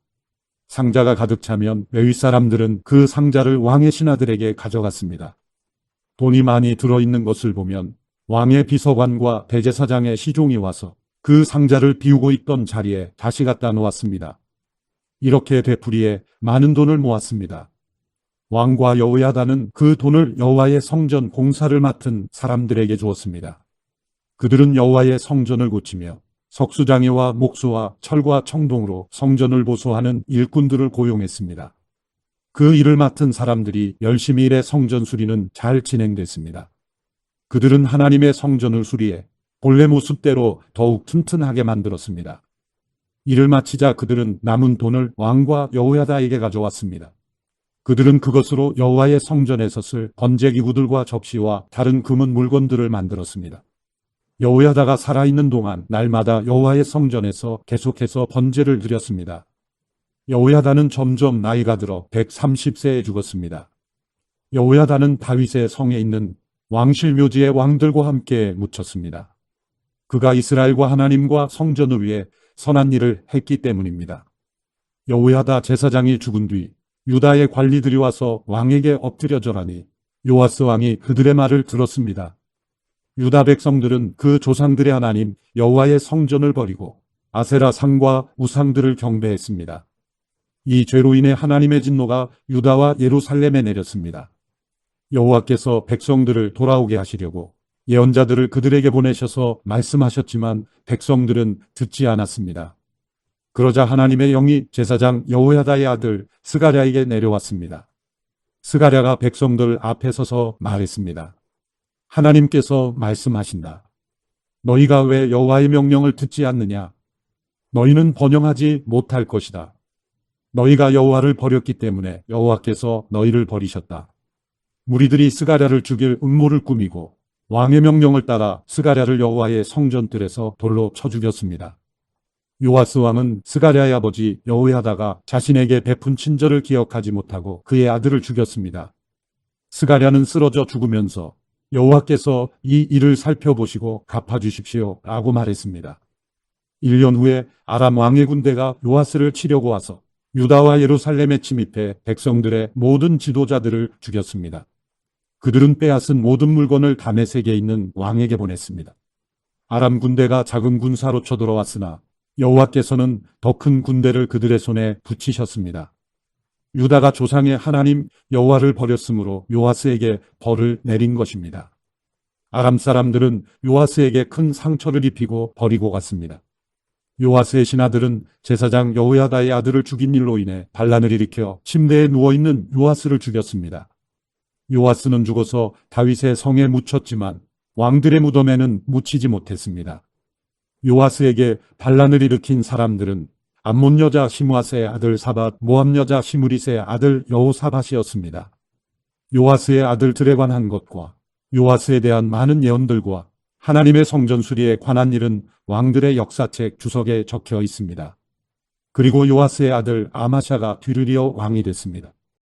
상자가 가득 차면 레위 사람들은 그 상자를 왕의 신하들에게 가져갔습니다. 돈이 많이 들어있는 것을 보면 왕의 비서관과 대제사장의 시종이 와서 그 상자를 비우고 있던 자리에 다시 갖다 놓았습니다. 이렇게 되풀이해 많은 돈을 모았습니다. 왕과 여호야다는 그 돈을 여호와의 성전 공사를 맡은 사람들에게 주었습니다. 그들은 여호와의 성전을 고치며 석수장애와 목수와 철과 청동으로 성전을 보수하는 일꾼들을 고용했습니다. 그 일을 맡은 사람들이 열심히 일해 성전 수리는 잘 진행됐습니다. 그들은 하나님의 성전을 수리해 본래 모습대로 더욱 튼튼하게 만들었습니다. 일을 마치자 그들은 남은 돈을 왕과 여호야다에게 가져왔습니다. 그들은 그것으로 여호와의 성전에서 쓸 번제기구들과 접시와 다른 금은 물건들을 만들었습니다. 여호야다가 살아있는 동안 날마다 여호와의 성전에서 계속해서 번제를 드렸습니다. 여호야다는 점점 나이가 들어 130세에 죽었습니다. 여호야다는 다윗의 성에 있는 왕실 묘지에 왕들과 함께 묻혔습니다. 그가 이스라엘과 하나님과 성전을 위해 선한 일을 했기 때문입니다. 여호야다 제사장이 죽은 뒤 유다의 관리들이 와서 왕에게 엎드려 절하니 요아스 왕이 그들의 말을 들었습니다. 유다 백성들은 그 조상들의 하나님 여호와의 성전을 버리고 아세라 상과 우상들을 경배했습니다. 이 죄로 인해 하나님의 진노가 유다와 예루살렘에 내렸습니다. 여호와께서 백성들을 돌아오게 하시려고 예언자들을 그들에게 보내셔서 말씀하셨지만 백성들은 듣지 않았습니다. 그러자 하나님의 영이 제사장 여호야다의 아들 스가랴에게 내려왔습니다. 스가랴가 백성들 앞에 서서 말했습니다. 하나님께서 말씀하신다. 너희가 왜 여호와의 명령을 듣지 않느냐? 너희는 번영하지 못할 것이다. 너희가 여호와를 버렸기 때문에 여호와께서 너희를 버리셨다. 무리들이 스가랴를 죽일 음모를 꾸미고 왕의 명령을 따라 스가랴를 여호와의 성전뜰에서 돌로 쳐 죽였습니다. 요아스 왕은 스가랴의 아버지 여호야다가 자신에게 베푼 친절을 기억하지 못하고 그의 아들을 죽였습니다. 스가랴는 쓰러져 죽으면서 여호와께서 이 일을 살펴보시고 갚아주십시오 라고 말했습니다. 1년 후에 아람 왕의 군대가 요아스를 치려고 와서 유다와 예루살렘에 침입해 백성들의 모든 지도자들을 죽였습니다. 그들은 빼앗은 모든 물건을 다메섹에 있는 왕에게 보냈습니다. 아람 군대가 작은 군사로 쳐들어왔으나 여호와께서는 더 큰 군대를 그들의 손에 붙이셨습니다. 유다가 조상의 하나님 여호와를 버렸으므로 요아스에게 벌을 내린 것입니다. 아람 사람들은 요아스에게 큰 상처를 입히고 버리고 갔습니다. 요아스의 신하들은 제사장 여호야다의 아들을 죽인 일로 인해 반란을 일으켜 침대에 누워있는 요아스를 죽였습니다. 요아스는 죽어서 다윗의 성에 묻혔지만 왕들의 무덤에는 묻히지 못했습니다. 요아스에게 반란을 일으킨 사람들은 암몬 여자 시므아스의 아들 사밧, 모압 여자 시므리스의 아들 여호사밧이었습니다. 요아스의 아들들에 관한 것과 요아스에 대한 많은 예언들과 하나님의 성전 수리에 관한 일은 왕들의 역사책 주석에 적혀 있습니다. 그리고 요아스의 아들 아마샤가 뒤를 이어 왕이 됐습니다.